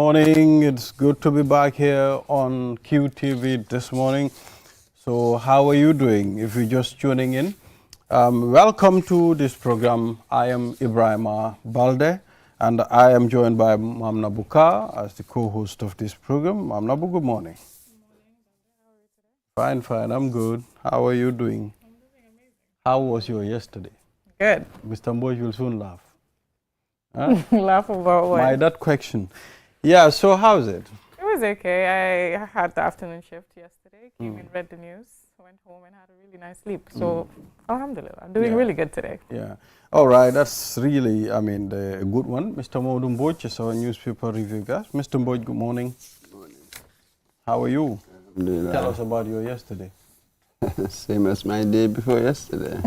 morning. It's good to be back here on QTV this morning. So how are you doing? If you're just tuning in, welcome to this program. I am Ibrahima Balde, and I am joined by Mamna Buka as the co-host of this program. Mamna Bu, good morning. Good morning, Balde. How are you today? Fine. I'm good. How are you doing? I'm doing amazing. How was your yesterday? Good. Mr. Mboj will soon laugh. Huh? Laugh about what? That question. Yeah, so how's it? It was okay. I had the afternoon shift yesterday, came in, read the news, went home and had a really nice sleep. So, alhamdulillah, I'm doing really good today. Yeah. All right, that's really, a good one. Mr. Modum Mboj is our newspaper review guy. Mr. Mboj, good morning. Good morning. How are you? Alhamdulillah. Tell us about your yesterday. Same as my day before yesterday.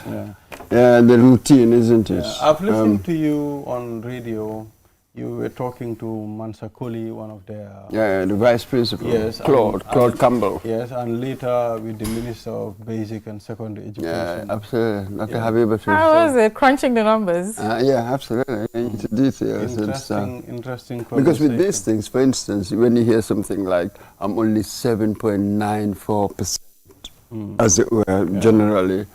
Yeah. Yeah, the routine, isn't it? I've listened to you on radio. You were talking to Mansa Koli, one of their... Yeah, the vice principal, yes, Claude Campbell. Yes, and later with the Minister of Basic and Secondary Education. Yeah, absolutely. Dr. Habibatu. How was it, crunching the numbers? Yeah, absolutely. Into details. Interesting because with these things, for instance, when you hear something like, I'm only 7.94%, as it were, generally,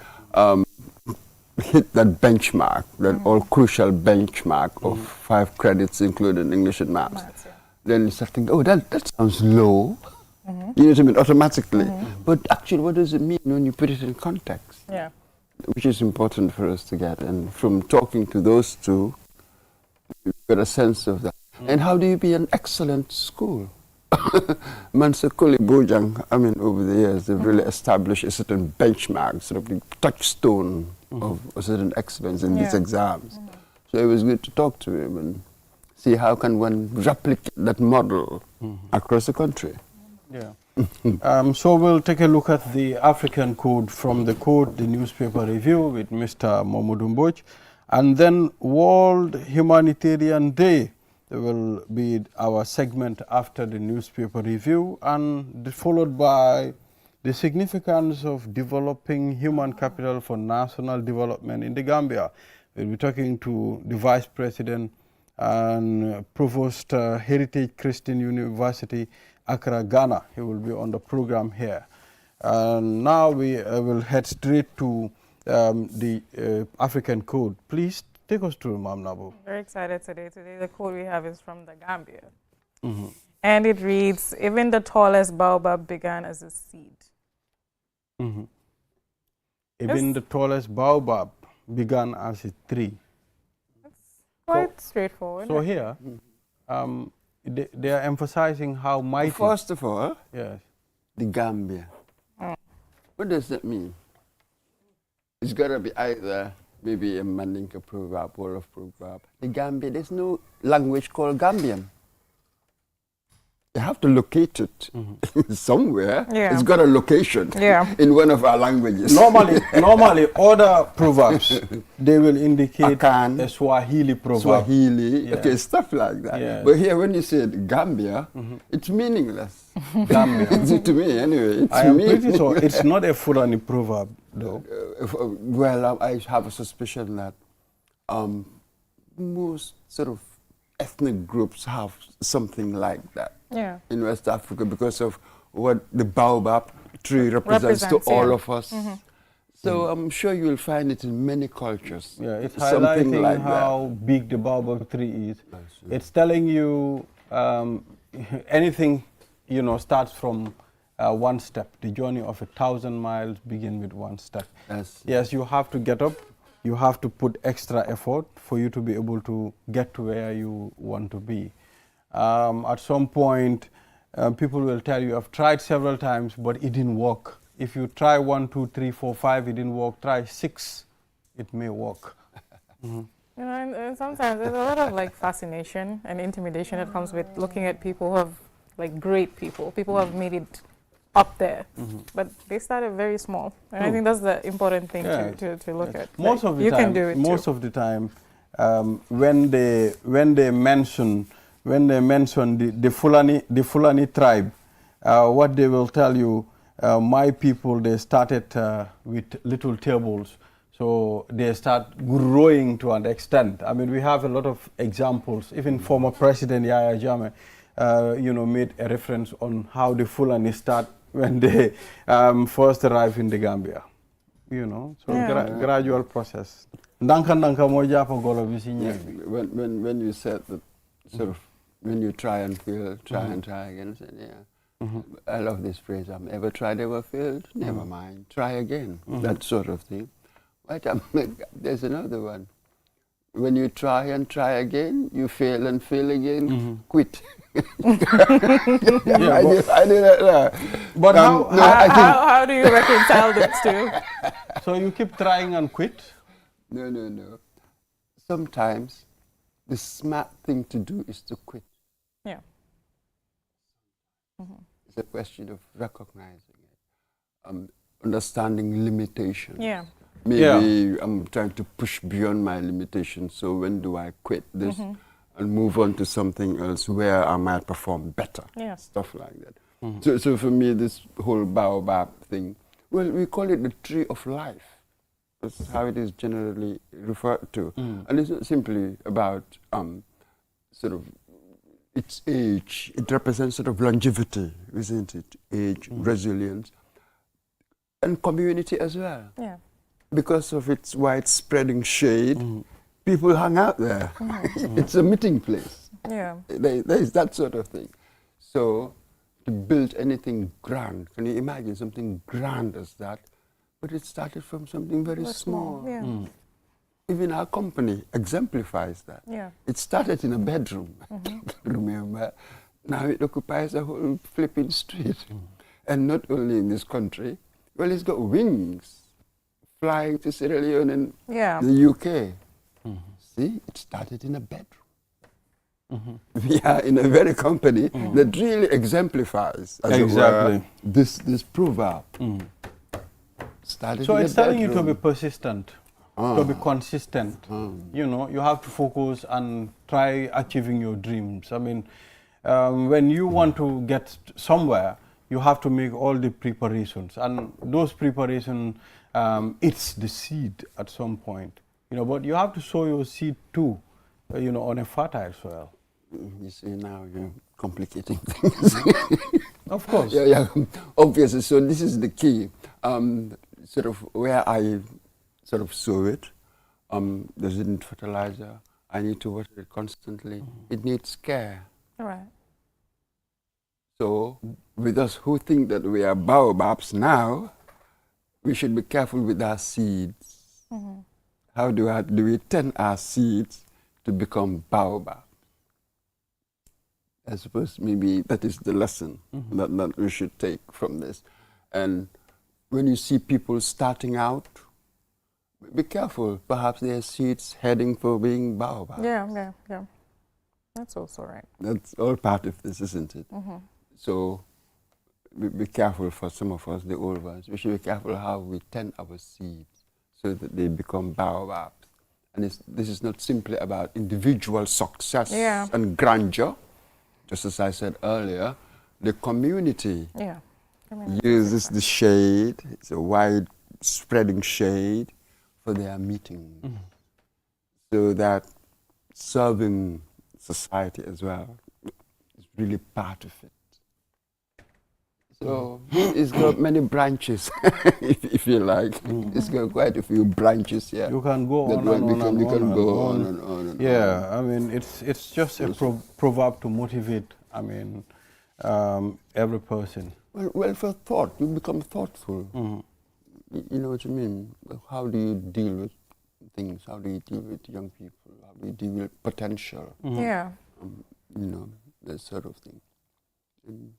hit that benchmark, that all crucial benchmark of 5 credits, including English and maths. Then you start thinking, oh, that sounds low. You know what I mean? Automatically. But actually, what does it mean when you put it in context? Yeah. Which is important for us to get. And from talking to those two, you get a sense of that. And how do you be an excellent school? Mansa Koli Bojang, over the years, they've really established a certain benchmark, sort of the touchstone of a certain excellence in these exams. So it was good to talk to him and see how can one replicate that model across the country. Yeah. So we'll take a look at the African Code from the Code, the newspaper review with Mr. Mamadou Mboj, and then World Humanitarian Day. There will be our segment after the newspaper review, and followed by the significance of developing human capital for national development in the Gambia. We'll be talking to the Vice President and Provost Heritage Christian University, Accra, Ghana. He will be on the program here. And now we will head straight to the African Code. Please take us through, Ma'am Nabu. Very excited today. Today the code we have is from the Gambia. And it reads, even the tallest baobab began as a seed. Even the tallest baobab began as a tree. That's quite straightforward. So here, they are emphasizing how mighty... First of all, yes, the Gambia. What does that mean? It's got to be either maybe a Mandinka proverb, Wolof proverb. The Gambia, there's no language called Gambian. You have to locate it somewhere. Yeah. It's got a location in one of our languages. Normally, other proverbs, they will indicate Akan, a Swahili proverb. Swahili, okay, stuff like that. Yes. But here, when you said Gambia, it's meaningless. Gambia. To me, anyway. I am pretty sure it's not a Fulani proverb, though. Well, I have a suspicion that most sort of ethnic groups have something like that in West Africa because of what the baobab tree represents to all of us. So I'm sure you'll find it in many cultures. Yeah, it's something highlighting like how big the baobab tree is. It's telling you anything, starts from one step. The journey of 1,000 miles begins with one step. Yes, you have to get up. You have to put extra effort for you to be able to get to where you want to be. At some point, people will tell you, I've tried several times, but it didn't work. If you try 1, 2, 3, 4, 5, it didn't work. Try 6, it may work. And sometimes there's a lot of fascination and intimidation that comes with looking at people who have, great people who have made it up there, but they started very small, and I think that's the important thing to look at. Most of the you time, can do it most too. of the time, when they mention the Fulani tribe, what they will tell you, my people, they started with little tables. So they start growing to an extent. I mean, we have a lot of examples. Even former President Yahya Jammeh, made a reference on how the Fulani start when they first arrive in the Gambia. Gradual process. When you said that sort of when you try and fail, try and try again, said, I love this phrase. Ever tried, ever failed? Never mind. Try again. That sort of thing. Right? There's another one. When you try and try again, you fail and fail again, quit. I do that. But how do you reconcile those two? So you keep trying and quit? No. Sometimes the smart thing to do is to quit. Yeah. It's a question of recognizing it, understanding limitations. Yeah. Maybe I'm trying to push beyond my limitations, so when do I quit this and move on to something else where I might perform better? Yes. Stuff like that. So for me, this whole baobab thing, well, we call it the tree of life. That's how it is generally referred to. And it's not simply about sort of its age. It represents sort of longevity, isn't it? Age, resilience, and community as well. Yeah. Because of its widespreading shade, people hang out there. It's a meeting place. Yeah. There is that sort of thing. So to build anything grand, can you imagine something grand as that? But it started from something very small. Yeah. Even our company exemplifies that. Yeah. It started in a bedroom, remember? Now it occupies a whole flipping street. And not only in this country, well, it's got wings flying to Sierra Leone and the UK. See, it started in a bedroom. We are in a very company that really exemplifies, as it were, this proverb. So it's telling you to be persistent, to be consistent. You have to focus and try achieving your dreams. I mean, when you want to get somewhere, you have to make all the preparations, and those preparations, it's the seed at some point. But you have to sow your seed too, on a fertile soil. You see, now you're complicating things. Of course. Yeah, obviously. So this is the key. Sort of where I sort of sow it, there's isn't fertilizer. I need to water it constantly. It needs care. Right. So with us who think that we are baobabs now, we should be careful with our seeds. How do we tend our seeds to become baobab? I suppose maybe that is the lesson that we should take from this. And when you see people starting out, be careful. Perhaps their seeds heading for being baobab. Yeah. That's also right. That's all part of this, isn't it? So be careful for some of us, the old ones. We should be careful how we tend our seeds so that they become baobabs. And this is not simply about individual success and grandeur. Just as I said earlier, the community uses the shade, it's a wide spreading shade for their meetings. So that serving society as well is really part of it. So it's got many branches, if you like. It's got quite a few branches here. You can go on and on. You can go on and on. Yeah, I mean, it's just a proverb to motivate, I mean, every person. Well, for thought, you become thoughtful. You know what I mean? How do you deal with things? How do you deal with young people? How do you deal with potential? Yeah. That sort of thing. And,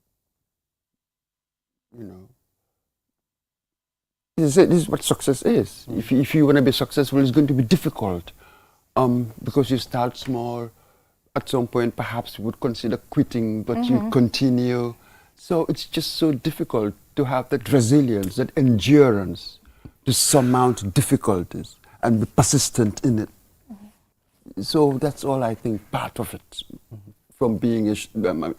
this is what success is. If you want to be successful, it's going to be difficult because you start small. At some point, perhaps you would consider quitting, but you continue. So it's just so difficult to have that resilience, that endurance to surmount difficulties and be persistent in it. So that's all I think, part of it, from being a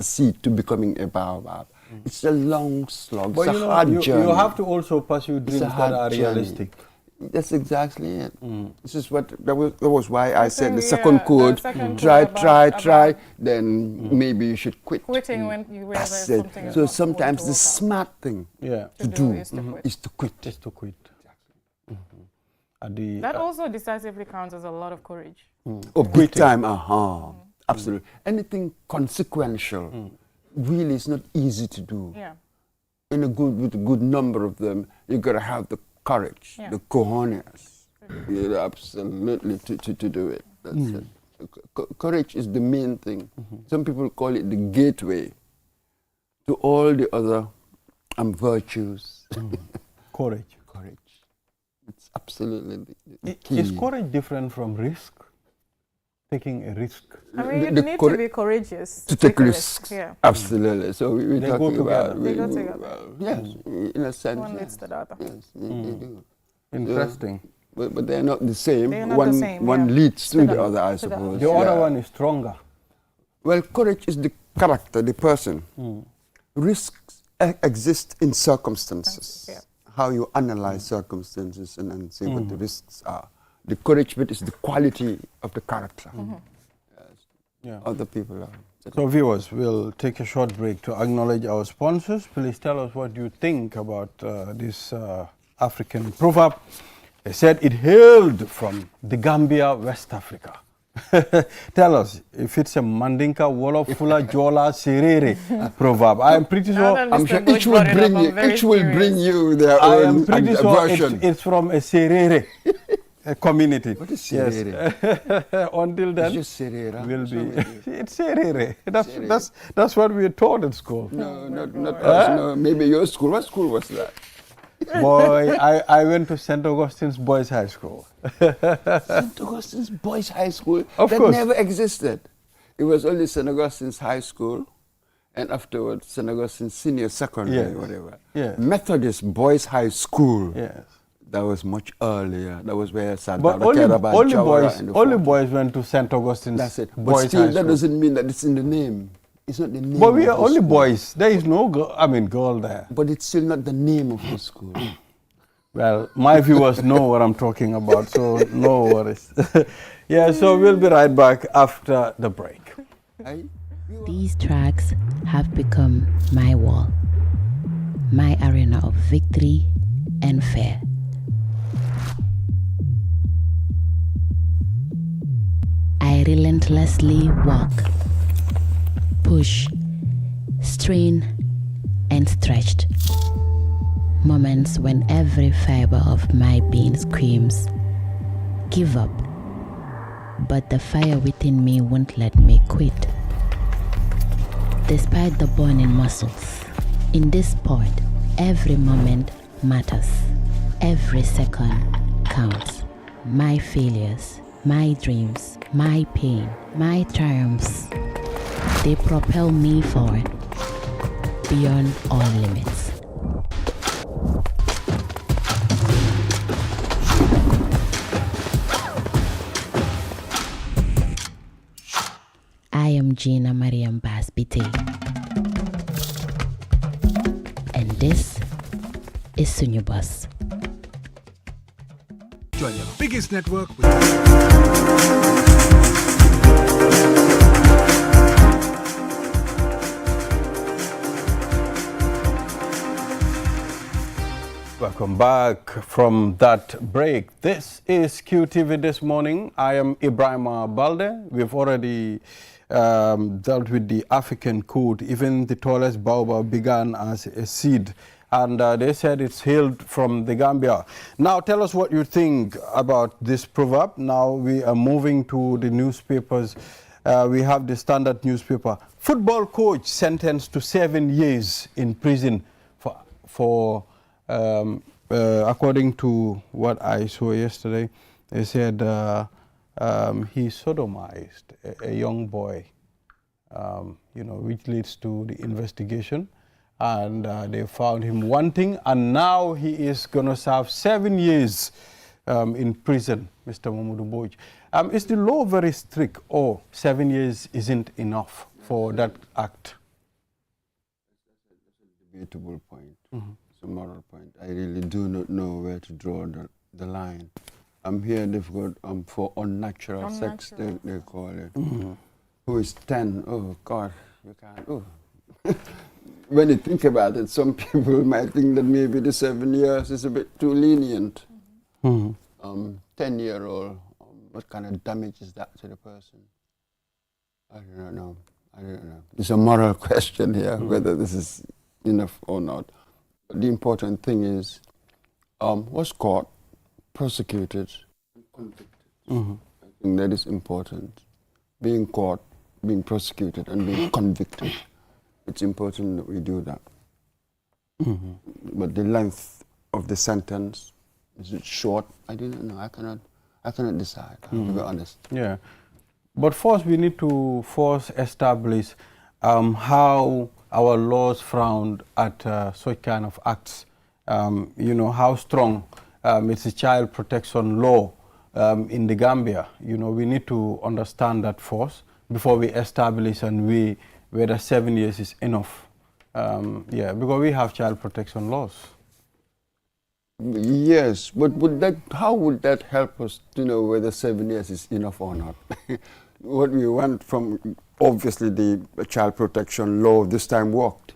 seed to becoming a baobab. It's a long slog, But it's a hard journey. You have to also pursue dreams that are realistic. That's exactly it. This is what that was why I said the think, second yeah, the code. second Try, code try. about Then maybe you should quit. quitting when you realize That's it. something is So not going sometimes to the work out. smart thing Yeah. To to do do is to quit. is to quit. Just to quit. At the, That also decisively counts as a lot of courage. Oh, big time. Absolutely. Anything consequential really is not easy to do. Yeah. With a good number of them, you gotta have the courage, Yeah. the cojones, absolutely to do it. That's it. Courage is the main thing. Some people call it the gateway to all the other virtues. courage. Courage. It's absolutely the key. Is courage different from risk? Taking a risk. I mean, you The need cour- to be courageous to take a risks. risk. Yeah. Absolutely. So we're They go talking about together. They go together. yes, in a sense. One yes. leads to the other. Yes, they do. Interesting. But they're not the same. They're not one the same, one yeah. leads to To the the- other, I to the suppose. The other Yeah. one is stronger. Well, courage is the character, the person. Risks exist in circumstances. Yeah. How you analyze circumstances and see what the risks are. The courage bit is the quality of the character. Yeah. Other people are. So viewers, we'll take a short break to acknowledge our sponsors. Please tell us what you think about this African proverb. They said it hailed from the Gambia, West Africa. Tell us if it's a Mandinka, Wolof, Fula, Jola, Serere proverb. I am pretty Now sure. that I'm Mr. sure Bush each will brought it up, bring I'm you. very Each will bring curious. you their I own am pretty sure version. it's from a Serere community. What is Yes. Serere? Until then, It's just Serere. will What's wrong be. with you? It's Serere. Serere. That's what we were taught at school. No, not us. No, maybe your school. What school was that? Boy, I went to St. Augustine's Boys High School. St. Augustine's Boys High School. Of that course. never existed. It was only St. Augustine's High School, and afterwards St. Augustine's Senior Secondary, Yes. whatever. Yes. Methodist Boys High School. Yes. That was much earlier. That was where Santa But only boys went to St. Augustine's That's it. But Boys still, High that School. doesn't mean that it's in the name. It's not the name. But we of are the only school. boys. There is no girl there. But it's still not the name of the school. Well, my viewers know what I'm talking about, so no worries. Yeah, so we'll be right back after the break. Aye? These tracks have become my wall, my arena of victory and fear. I relentlessly walk, push, strain, and stretched. Moments when every fiber of my being screams, give up. But the fire within me won't let me quit. Despite the burning muscles, in this sport, every moment matters. Every second counts. My failures, my dreams, my pain, my triumphs, they propel me forward beyond all limits. I am Gina Mariam Basbite, and this is Sunyubus. Join the biggest network with Welcome back from that break. This is QTV This Morning. I am Ibrahim Balde. We've already dealt with the African code. Even the tallest baobab began as a seed. And they said it's hailed from the Gambia. Now tell us what you think about this proverb. Now we are moving to the newspapers. We have the Standard newspaper. Football coach sentenced to 7 years in prison for according to what I saw yesterday. They said he sodomized a young boy, which leads to the investigation. And they found him wanting, and now he is going to serve 7 years in prison, Mr. Mamadou Mbodj. Is the law very strict, or 7 years isn't enough for that act? Debatable point. It's a moral point. I really do not know where to draw the the line. Here they've got for unnatural sex, they call it. Who is 10? Oh God, you can't. Oh. When you think about it, some people might think that maybe the 7 years is a bit too lenient. 10-year-old, what kind of damage is that to the person? I don't know. It's a moral question here, whether this is enough or not. But the important thing is, was caught, prosecuted, and convicted. I think that is important. Being caught, being prosecuted, and being convicted. It's important that we do that. But the length of the sentence, is it short? I don't know. I cannot decide, to be honest. Yeah. But first we need to establish how our laws frown at such kind of acts. You know, how strong it's a child protection law in the Gambia. You know, we need to understand that first before we establish and we whether 7 years is enough. Yeah, because we have child protection laws. Yes, but how would that help us to know whether 7 years is enough or not? What we want from, obviously, the child protection law this time worked.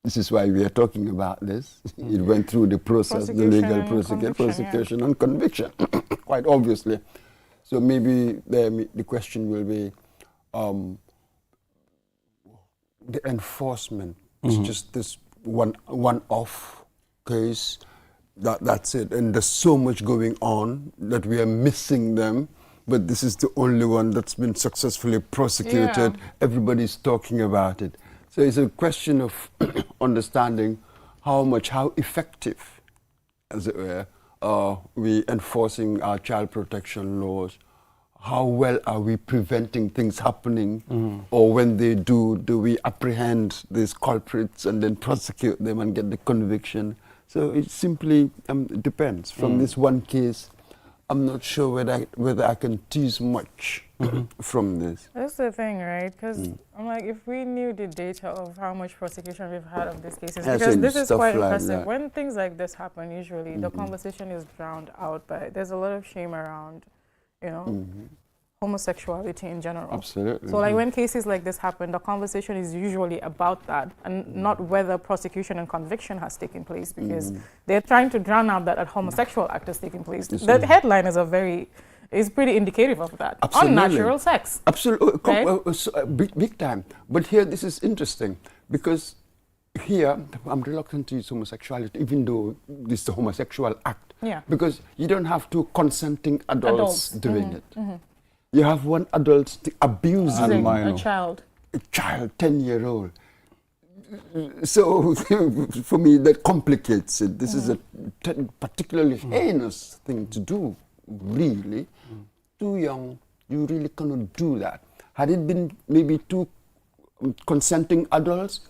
This is why we are talking about this. It went through the process, the legal prosecution and conviction, quite obviously. So maybe the question will be the enforcement. It's just this one-off case. That's it. And there's so much going on that we are missing them. But this is the only one that's been successfully prosecuted. Yeah. Everybody's talking about it. So it's a question of understanding how effective, as it were, are we enforcing our child protection laws? How well are we preventing things happening? Or when they do we apprehend these culprits and then prosecute them and get the conviction? So it simply depends. From this one case, I'm not sure whether I can tease much from this. That's the thing, right? Because I'm like, if we knew the data of how much prosecution we've had of these cases, because this is quite impressive. When things like this happen, usually the conversation is drowned out by, there's a lot of shame around, you know, homosexuality in general. Absolutely. So like when cases like this happen, the conversation is usually about that and not whether prosecution and conviction has taken place, because they're trying to drown out that a homosexual act has taken place. The headline is pretty indicative of that. Absolutely. Unnatural sex. Absolutely. Right? Big time. But here this is interesting because here I'm reluctant to use homosexuality, even though this is a homosexual act. Yeah. Because you don't have two consenting adults doing it. You have one adult abusing a child. A child, 10-year-old. So for me, that complicates it. This is a particularly heinous thing to do, really. Too young, you really cannot do that. Had it been maybe two consenting adults,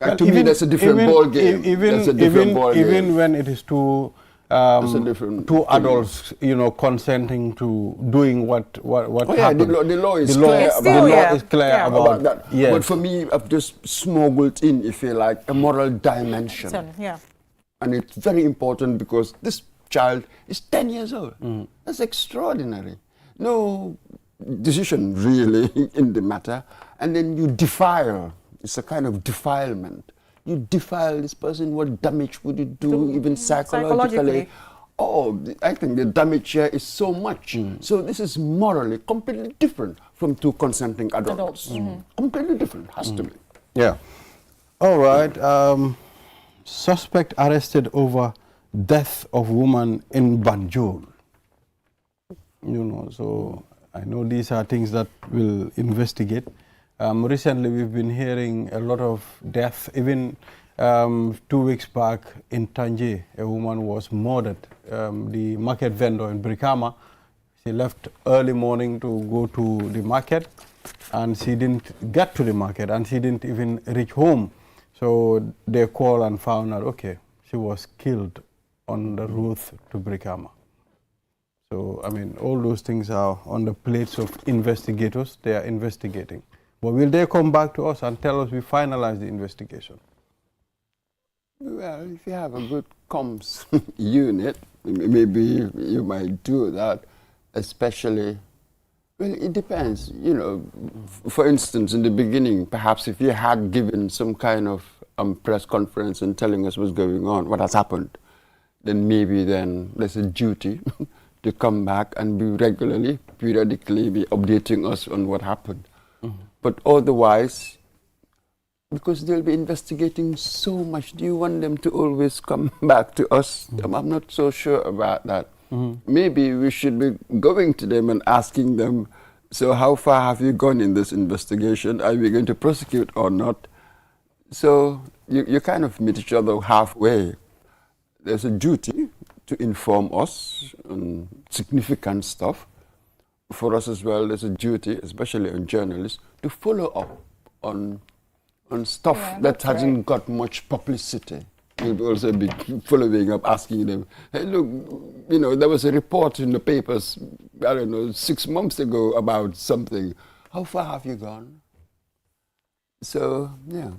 to me that's a different ball game. Even when it is two adults, you know, consenting to doing what happened. The law is clear about that. Yes. But for me, I've just smuggled in, if you like, a moral dimension. And it's very important because this child is 10 years old. That's extraordinary. No decision really in the matter. And then you defile. It's a kind of defilement. You defile this person, what damage would it do, even psychologically? Oh, I think the damage here is so much. So this is morally completely different from two consenting adults. Completely different, has to be. Yeah. All right. Suspect arrested over death of woman in Banjul. You know, so I know these are things that we'll investigate. Recently, we've been hearing a lot of death. Even 2 weeks back in Tangier, a woman was murdered. The market vendor in Brikama, she left early morning to go to the market, and she didn't get to the market, and she didn't even reach home. So they called and found out, okay, she was killed on the road to Brikama. So, I mean, all those things are on the plates of investigators. They are investigating. But will they come back to us and tell us we finalized the investigation? Well, if you have a good comms unit, maybe you might do that, especially, well, it depends. You know, for instance, in the beginning, perhaps if you had given some kind of press conference and telling us what's going on, what has happened, then maybe then there's a duty to come back and be regularly, periodically, be updating us on what happened. But otherwise, because they'll be investigating so much, do you want them to always come back to us? I'm not so sure about that. Maybe we should be going to them and asking them, so how far have you gone in this investigation? Are we going to prosecute or not? So you kind of meet each other halfway. There's a duty to inform us on significant stuff. For us as well, there's a duty, especially on journalists, to follow up on stuff that hasn't got much publicity. We'll also be following up, asking them, hey, look, you know, there was a report in the papers, I don't know, 6 months ago about something. How far have you gone? So, yeah.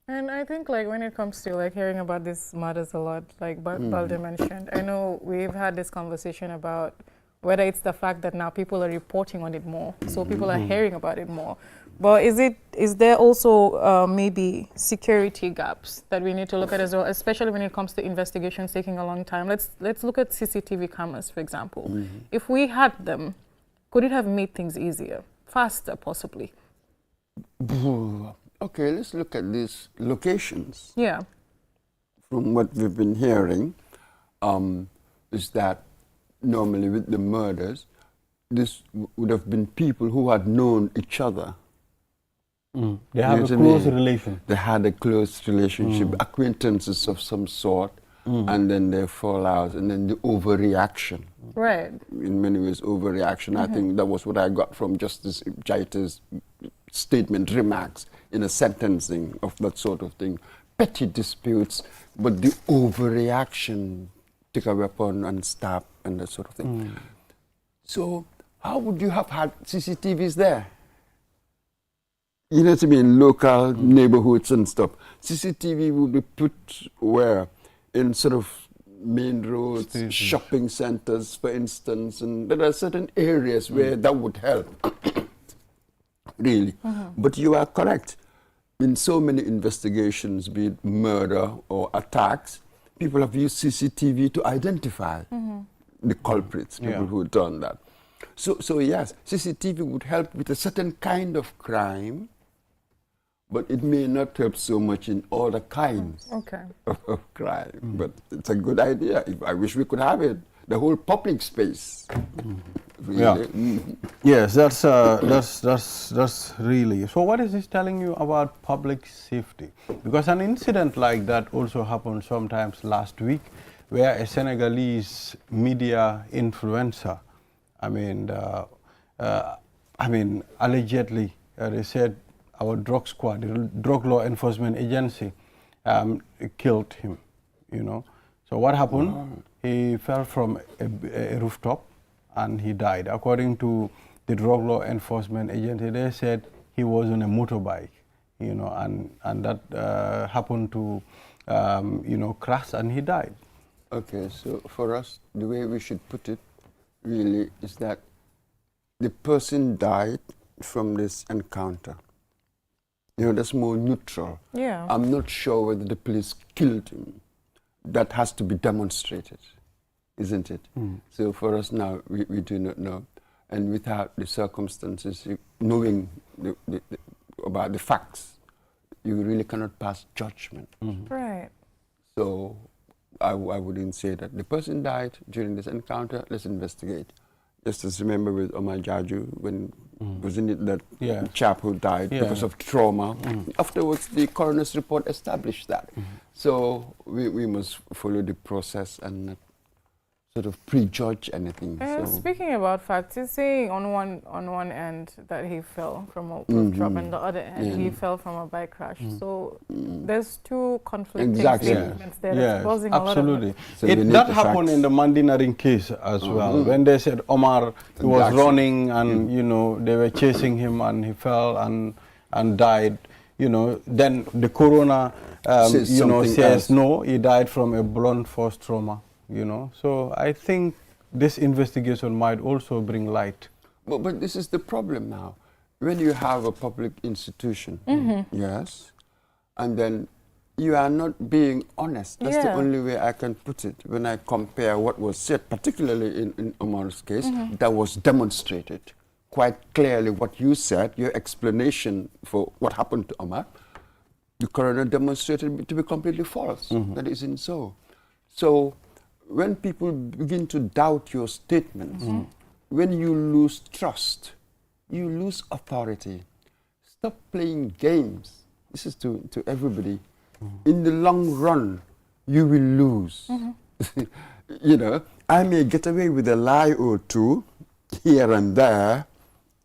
And I think, like, when it comes to, like, hearing about these matters a lot, like Balde mentioned, I know we've had this conversation about whether it's the fact that now people are reporting on it more, so people are hearing about it more. But is there also maybe security gaps that we need to look at as well, especially when it comes to investigations taking a long time? Let's look at CCTV cameras, for example. If we had them, could it have made things easier, faster, possibly? Okay, let's look at these locations. Yeah. From what we've been hearing, is that normally with the murders, this would have been people who had known each other. They have a close relation. They had a close relationship, acquaintances of some sort, and then they fall out, and then the overreaction. Right. In many ways, overreaction. I think that was what I got from Justice Jaita's statement, remarks in a sentencing of that sort of thing. Petty disputes, but the overreaction, take a weapon and stab and that sort of thing. So how would you have had CCTVs there? You know what I mean? Local neighborhoods and stuff. CCTV would be put where? In sort of main roads, shopping centers, for instance, and there are certain areas where that would help, really. But you are correct. In so many investigations, be it murder or attacks, people have used CCTV to identify the culprits, people who done that. So yes, CCTV would help with a certain kind of crime, but it may not help so much in other kinds of crime. But it's a good idea. I wish we could have it. The whole public space. Really. Yes, that's really. So what is this telling you about public safety? Because an incident like that also happened sometimes last week, where a Senegalese media influencer, allegedly, they said our drug squad, the drug law enforcement agency, killed him, you know. So what happened? He fell from a rooftop and he died. According to the drug law enforcement agency, they said he was on a motorbike, you know, and that happened to, crash and he died. Okay, so for us, the way we should put it really is that the person died from this encounter. You know, that's more neutral. Yeah. I'm not sure whether the police killed him. That has to be demonstrated, isn't it? So for us now, we do not know. And without the circumstances, knowing about the facts, you really cannot pass judgment. Right. So I wouldn't say that the person died during this encounter, let's investigate. Just as remember with Omar Jaju, when wasn't it that chap who died because of trauma? Afterwards, the coroner's report established that. So we must follow the process and not sort of prejudge anything. And so. Speaking about facts, he's saying on one end that he fell from a rooftop, and the other end he fell from a bike crash. So there's two conflicting statements there. That's causing absolutely. A lot of So that happened in the Mandinaring case as well. When they said Omar was running and you know they were chasing him and he fell and died. you know, then the coroner, Says you know, something says else. no, he died from a blunt force trauma, you know. So I think this investigation might also bring light. But this is the problem now. When you have a public institution, yes, and then you are not being honest. That's the Yeah. only way I can put it. When I compare what was said, particularly in Omar's case, that was demonstrated quite clearly what you said, your explanation for what happened to Omar. The coroner demonstrated it to be completely false. That isn't so. So when people begin to doubt your statements, when you lose trust, you lose authority. Stop playing games. This is to everybody. In the long run, you will lose. You know, I may get away with a lie or two here and there.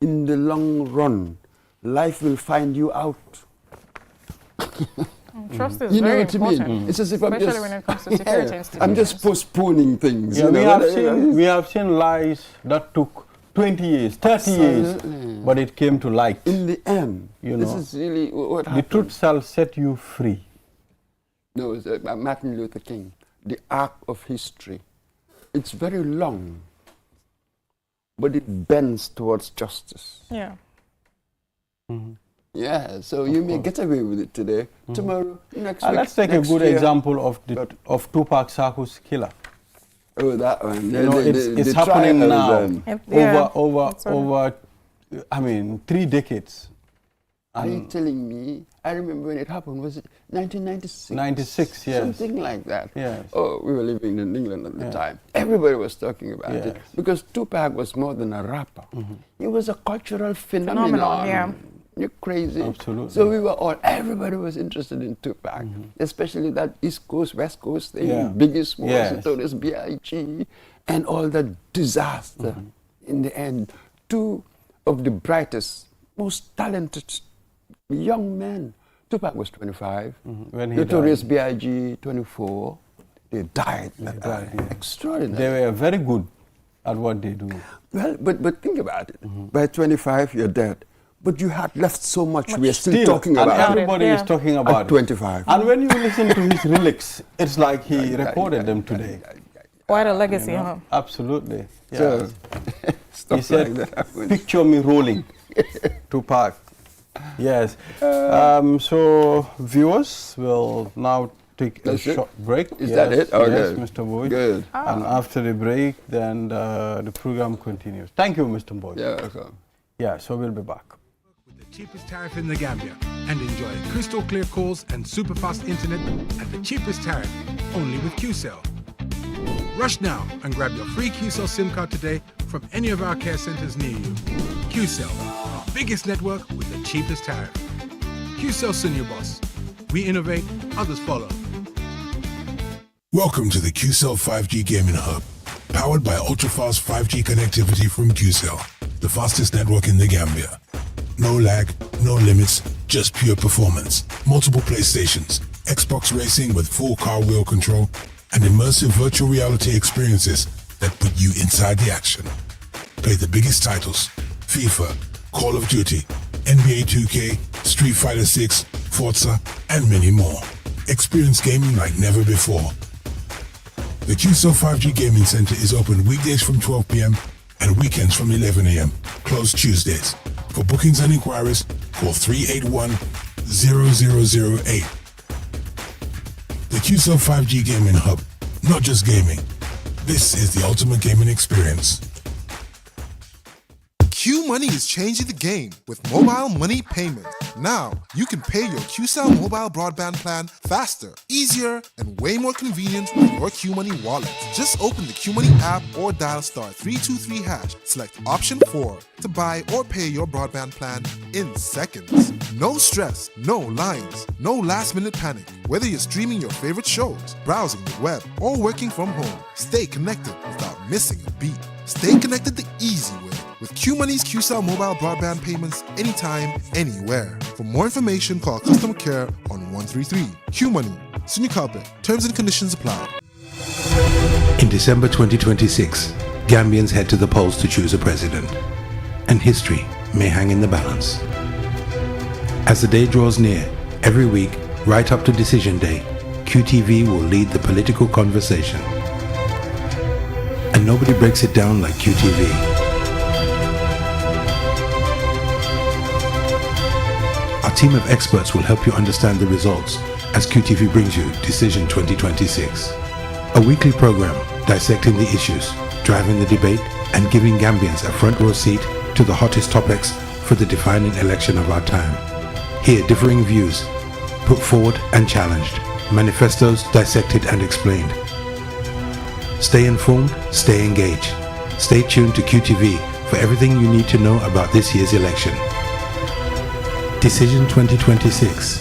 In the long run, life will find you out. Trust is You know very what I important. mean? It's as if I'm Especially just, when it comes to security I'm just institutions. postponing things. Yeah, you know? we have seen lies that took 20 years, 30 years, Absolutely. but it came to light. In the end, You this know, is really what The happened. truth shall set you free. No, it's Martin Luther King, the arc of history. It's very long, but it bends towards justice. Yeah. Yeah, so you may get away with it today, tomorrow, next week. Let's take a next good year. example of But- of Tupac Shakur's killer. Oh, that one. You know, it's happening now. Yeah, Over that's right. over, I mean, 3 decades. Are you telling me? I remember when it happened. Was it 1996? 96, yes. Something like that. Yes. Oh, we were living in England at the Yeah. time. Everybody was talking about it Yes. because Tupac was more than a rapper. He was a cultural phenomenon. Phenomenon, yeah. You're crazy. Absolutely. So we were all, everybody was interested in Tupac, especially that East Coast, West Coast thing, Yeah. Biggie Smalls, Yes. Notorious B.I.G., and all that disaster. In the end, 2 of the brightest, most talented young men. Tupac was 25. When he Notorious died. B.I.G., 24. They died. died, yeah. Extraordinary. They were very good at what they do. Well, but think about it. By 25, you're dead. But you had left so much. We are still, Still, talking and about it everybody is Yeah. talking about at it. 25. And when you listen to his lyrics, it's like he recorded them today. Quite a legacy, You know? huh? Absolutely. Yeah. So, He stuff said, like that happens. "Picture me rolling." Tupac. Yes. So viewers will now take a That's it? short break. Is that it? Oh, yes, good. Mr. Boyd. Good. And after the break, then the program continues. Thank you, Mr. Boyd. Yeah, okay. Yeah, so we'll be back. With the cheapest tariff in the Gambia and enjoy crystal clear calls and super fast internet at the cheapest tariff only with QCell. Rush now and grab your free QCell SIM card today from any of our care centers near you. QCell, the biggest network with the cheapest tariff. QCell Senior Boss. We innovate, others follow. Welcome to the QCell 5G Gaming Hub, powered by ultra-fast 5G connectivity from QCell, the fastest network in the Gambia. No lag, no limits, just pure performance. Multiple PlayStations, Xbox racing with full car wheel control, and immersive virtual reality experiences that put you inside the action. Play the biggest titles: FIFA, Call of Duty, NBA 2K, Street Fighter 6, Forza, and many more. Experience gaming like never before. The QCell 5G Gaming Center is open weekdays from 12 p.m. and weekends from 11 a.m. Closed Tuesdays. For bookings and inquiries, call 381-0008. The QCell 5G Gaming Hub. Not just gaming. This is the ultimate gaming experience. Q Money is changing the game with mobile money payments. Now, you can pay your QCell mobile broadband plan faster, easier, and way more convenient with your Q Money wallet. Just open the Q Money app or dial *323#. Select option 4 to buy or pay your broadband plan in seconds. No stress, no lines, no last-minute panic. Whether you're streaming your favorite shows, browsing the web, or working from home, stay connected without missing a beat. Stay connected the easy way with QMoney's QCell mobile broadband payments anytime, anywhere. For more information, call customer care on 133. QMoney. Senior Carpet. Terms and conditions apply. In December 2026, Gambians head to the polls to choose a president, and history may hang in the balance. As the day draws near, every week, right up to Decision Day, QTV will lead the political conversation. And nobody breaks it down like QTV. Our team of experts will help you understand the results as QTV brings you Decision 2026. A weekly program dissecting the issues, driving the debate, and giving Gambians a front row seat to the hottest topics for the defining election of our time. Here, differing views put forward and challenged, manifestos dissected and explained. Stay informed, stay engaged. Stay tuned to QTV for everything you need to know about this year's election. Decision 2026,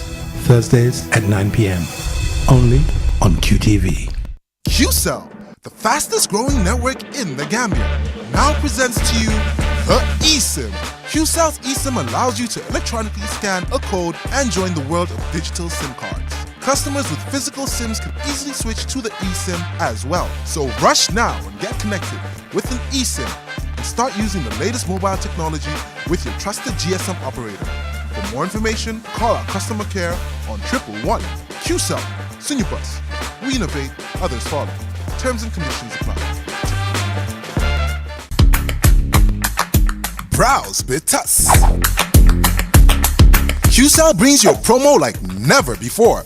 Thursdays at 9 p.m. Only on QTV. QCell, the fastest growing network in the Gambia, now presents to you the eSIM. QCell's eSIM allows you to electronically scan a code and join the world of digital SIM cards. Customers with physical SIMs can easily switch to the eSIM as well. So rush now and get connected with an eSIM and start using the latest mobile technology with your trusted GSM operator. For more information, call our customer care on 111. QCell, Sinubus. We innovate, others follow. Terms and conditions apply. Browse with us. QCell brings you a promo like never before.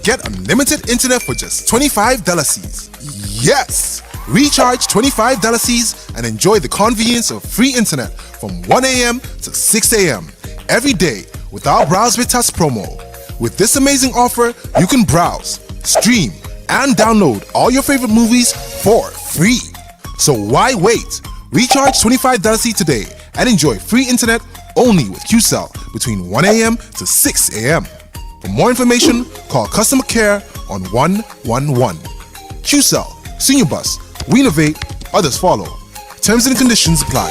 Get unlimited internet for just $25. Yes! Recharge $25 and enjoy the convenience of free internet from 1 a.m. to 6 a.m. every day with our Browse with Us promo. With this amazing offer, you can browse, stream, and download all your favorite movies for free. So why wait? Recharge $25 today and enjoy free internet only with QCell between 1 a.m. to 6 a.m. For more information, call customer care on 111. QCell, Senior Bus, we innovate, others follow. Terms and conditions apply.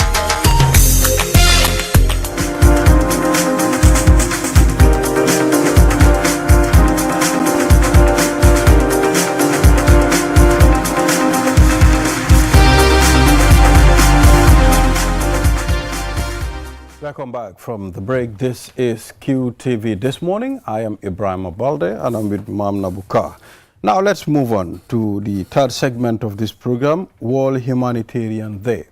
Welcome back from the break. This is QTV. This morning, I am Ibrahim Abalde and I'm with Mam Nabuka. Now let's move on to the third segment of this program, World Humanitarian Day.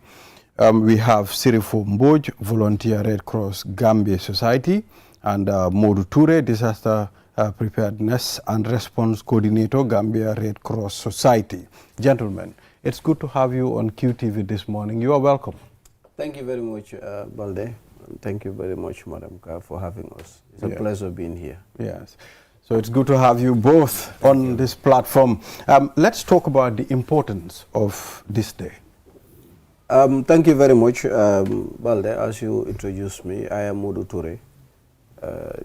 We have Sirifo Mboj, Volunteer Red Cross Gambia Society, and Modu Toure, Disaster Preparedness and Response Coordinator, Gambia Red Cross Society. Gentlemen, it's good to have you on QTV this morning. You are welcome. Thank you very much, Balde. Thank you very much, Madam Ka, for having us. It's a pleasure being here. Yes. So it's good to have you both on this platform. Let's talk about the importance of this day. Thank you very much, Balde. As you introduced me, I am Modu Toure,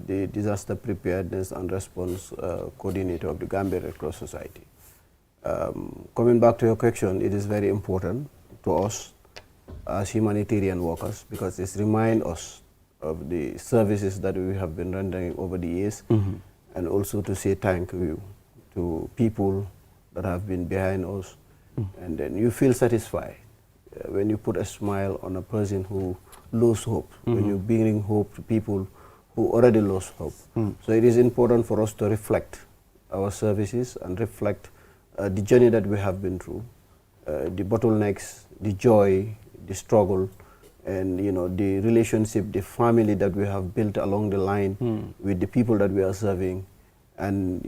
the Disaster Preparedness and Response Coordinator of the Gambia Red Cross Society. Coming back to your question, it is very important to us as humanitarian workers because it reminds us of the services that we have been rendering over the years, and also to say thank you to people that have been behind us. And then you feel satisfied when you put a smile on a person who lost hope, when you bring hope to people who already lost hope. So it is important for us to reflect our services and reflect the journey that we have been through, the bottlenecks, the joy, the struggle, and the relationship, the family that we have built along the line with the people that we are serving, and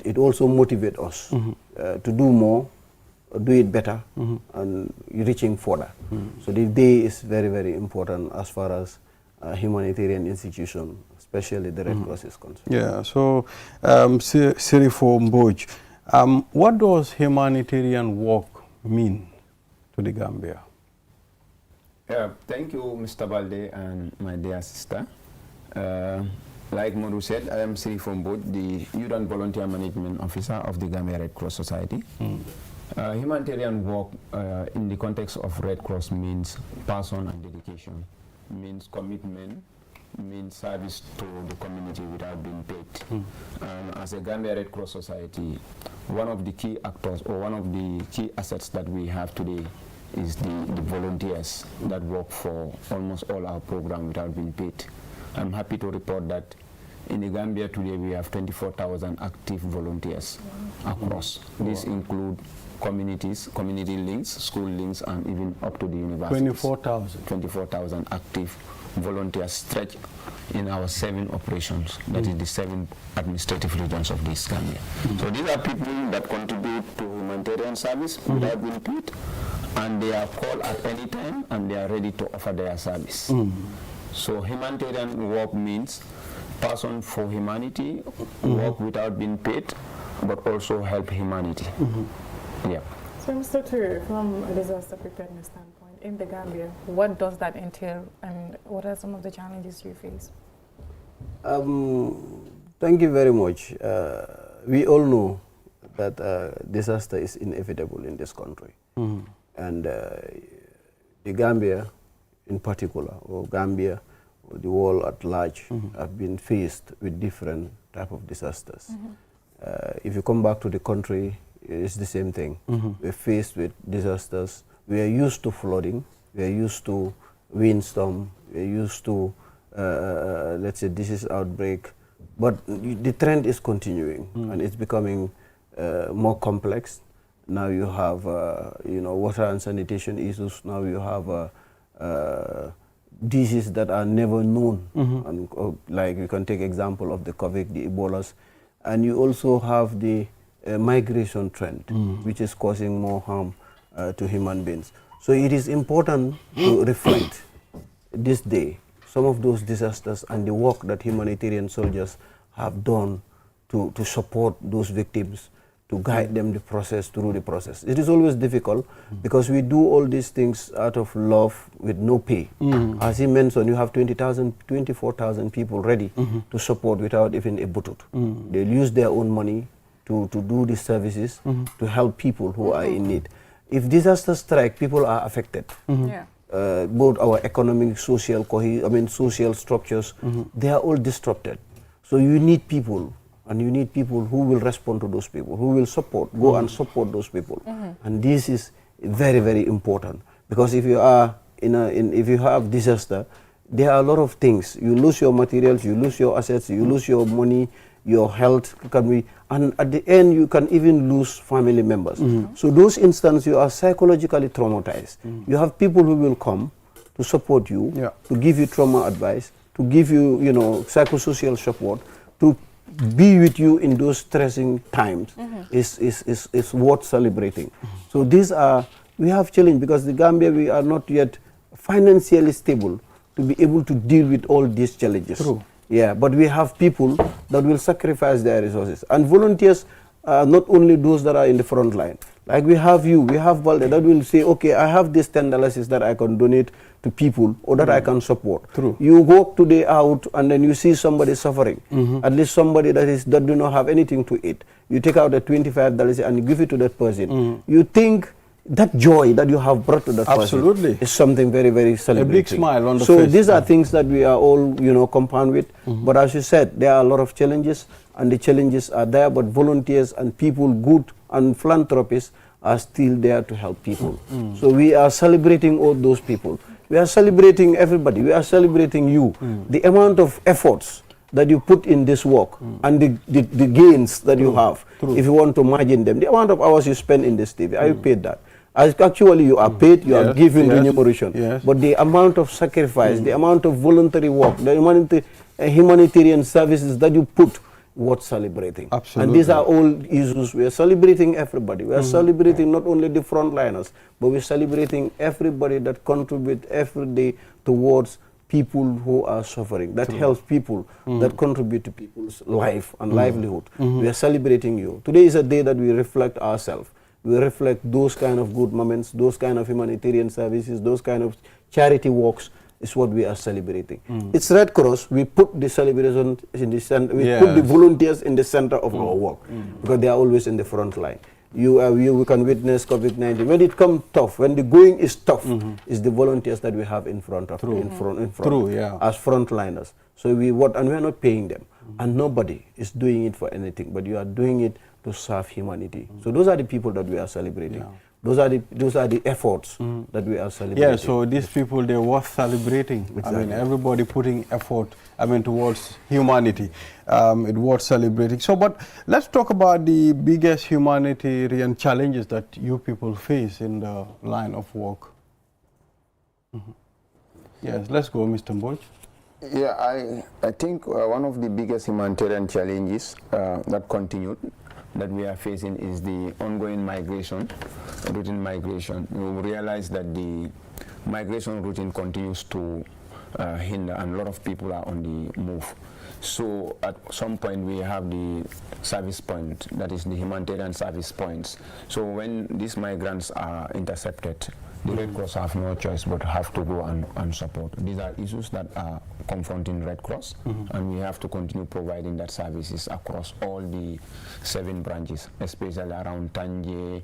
it also motivates us to do more, do it better, and reaching further. So the day is very, very important as far as humanitarian institution, especially the Red Cross is concerned. Yeah. So, Sirifo Mboj, what does humanitarian work mean to the Gambia? Thank you, Mr. Balde and my dear sister. Like Modu said, I am Sirifo Mboj, the Youth and Volunteer Management Officer of the Gambia Red Cross Society. Humanitarian work in the context of Red Cross means passion and dedication, means commitment, means service to the community without being paid. As a Gambia Red Cross Society, one of the key actors or one of the key assets that we have today is the volunteers that work for almost all our programs without being paid. I'm happy to report that In the Gambia today, we have 24,000 active volunteers across. These include communities, community links, school links, and even up to the universities. 24,000. 24,000 active volunteers stretched in our 7 operations, that is the 7 administrative regions of this Gambia. So these are people that contribute to humanitarian service without being paid, and they are called at any time and they are ready to offer their service. So humanitarian work means person for humanity, work without being paid, but also help humanity. Yeah. So, Mr. Toure, from a disaster preparedness standpoint, in the Gambia, what does that entail, and what are some of the challenges you face? Thank you very much. We all know that disaster is inevitable in this country. And the Gambia in particular, or Gambia, or the world at large, have been faced with different type of disasters. If you come back to the country, it's the same thing. We're faced with disasters. We are used to flooding. We are used to windstorm. We are used to, let's say, disease outbreak. But the trend is continuing, and it's becoming more complex. Now you have, water and sanitation issues. Now you have diseases that are never known. And, like you can take example of the COVID, the Ebolas. And you also have the migration trend, which is causing more harm to human beings. So it is important to reflect this day some of those disasters and the work that humanitarian soldiers have done to support those victims, to guide them through the process. It is always difficult because we do all these things out of love with no pay. As he mentioned, you have 24,000 people ready to support without even a butut. They'll use their own money to do these services to help people who are in need. If disasters strike, people are affected. Both our economic, social, social structures, they are all disrupted. So you need people. And you need people who will respond to those people, who will go and support those people. And this is very, very important, because if you are if you have disaster, there are a lot of things. You lose your materials, you lose your assets, you lose your money, your health and at the end you can even lose family members. So those instances, you are psychologically traumatized. You have people who will come to support you, to give you trauma advice, to give you, psychosocial support, to be with you in those stressing times is worth celebrating. So we have challenge because the Gambia, we are not yet financially stable to be able to deal with all these challenges. Yeah, but we have people that will sacrifice their resources. And volunteers are not only those that are in the front line. Like we have Valde that will say, okay, I have this $10 that I can donate to people or that I can support. You walk today out and then you see somebody suffering, at least somebody that do not have anything to eat. You take out the $25 and you give it to that person. You think that joy that you have brought to that person is something very, very celebrating. A big smile on the face. So these are things that we are all, compound with. But as you said, there are a lot of challenges, and the challenges are there, but volunteers and people, good and philanthropists are still there to help people. So we are celebrating all those people. We are celebrating everybody. We are celebrating you. The amount of efforts that you put in this work and the gains that you have, if you want to margin them, the amount of hours you spend in this TV, are you paid that? Actually, you are paid, you are given remuneration. But the amount of sacrifice, the amount of voluntary work, the humanitarian services that you put, worth celebrating. And these are all issues. We are celebrating everybody. We are celebrating not only the frontliners, but we are celebrating everybody that contribute every day towards people who are suffering, that helps people, that contribute to people's life and livelihood. We are celebrating you. Today is a day that we reflect ourselves. We reflect those kind of good moments, those kind of humanitarian services, those kind of charity works is what we are celebrating. It's Red Cross. We put the celebration in the center. We put the volunteers in the center of our work because they are always in the front line. We can witness COVID-19. When it comes tough, when the going is tough, it's the volunteers that we have in front of as frontliners. So we are not paying them, and nobody is doing it for anything, but you are doing it to serve humanity. So those are the people that we are celebrating. Those are the efforts that we are celebrating. Yeah, so these people, they're worth celebrating. Exactly. I mean, everybody putting effort, I mean, towards humanity. It's worth celebrating. So, but let's talk about the biggest humanitarian challenges that you people face in the line of work. Yes, let's go, Mr. Mboj. Yeah, I think one of the biggest humanitarian challenges that continued that we are facing is the ongoing migration, routine migration. We realize that the migration routine continues to hinder, and a lot of people are on the move. So at some point we have the service point, that is the humanitarian service points. So when these migrants are intercepted, the Red Cross have no choice but have to go and support. These are issues that are confronting Red Cross, and we have to continue providing that services across all the 7 branches, especially around Tanje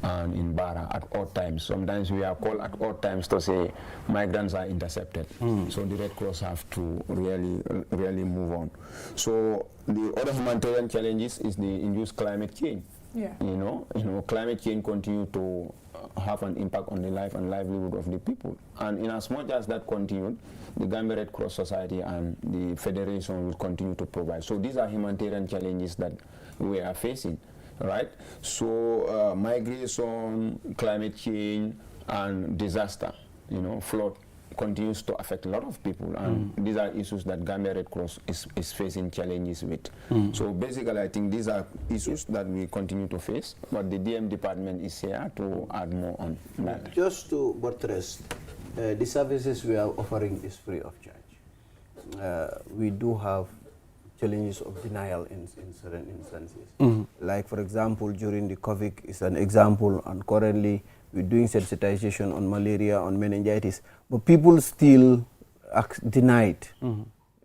and in Bara at odd times. Sometimes we are called at odd times to say migrants are intercepted. So the Red Cross have to really move on. So the other humanitarian challenges is the induced climate change. Yeah. You know, climate change continue to have an impact on the life and livelihood of the people. And in as much as that continued, the Gambia Red Cross Society and the Federation will continue to provide. So these are humanitarian challenges that we are facing, right? So migration, climate change, and disaster, you know, flood continues to affect a lot of people, and these are issues that Gambia Red Cross is facing challenges with. So basically I think these are issues that we continue to face, but the DM department is here to add more on that. Just to buttress, the services we are offering is free of charge. We do have challenges of denial in certain instances. Like for example, during the COVID is an example, and currently we're doing sensitization on malaria, on meningitis, but people still denied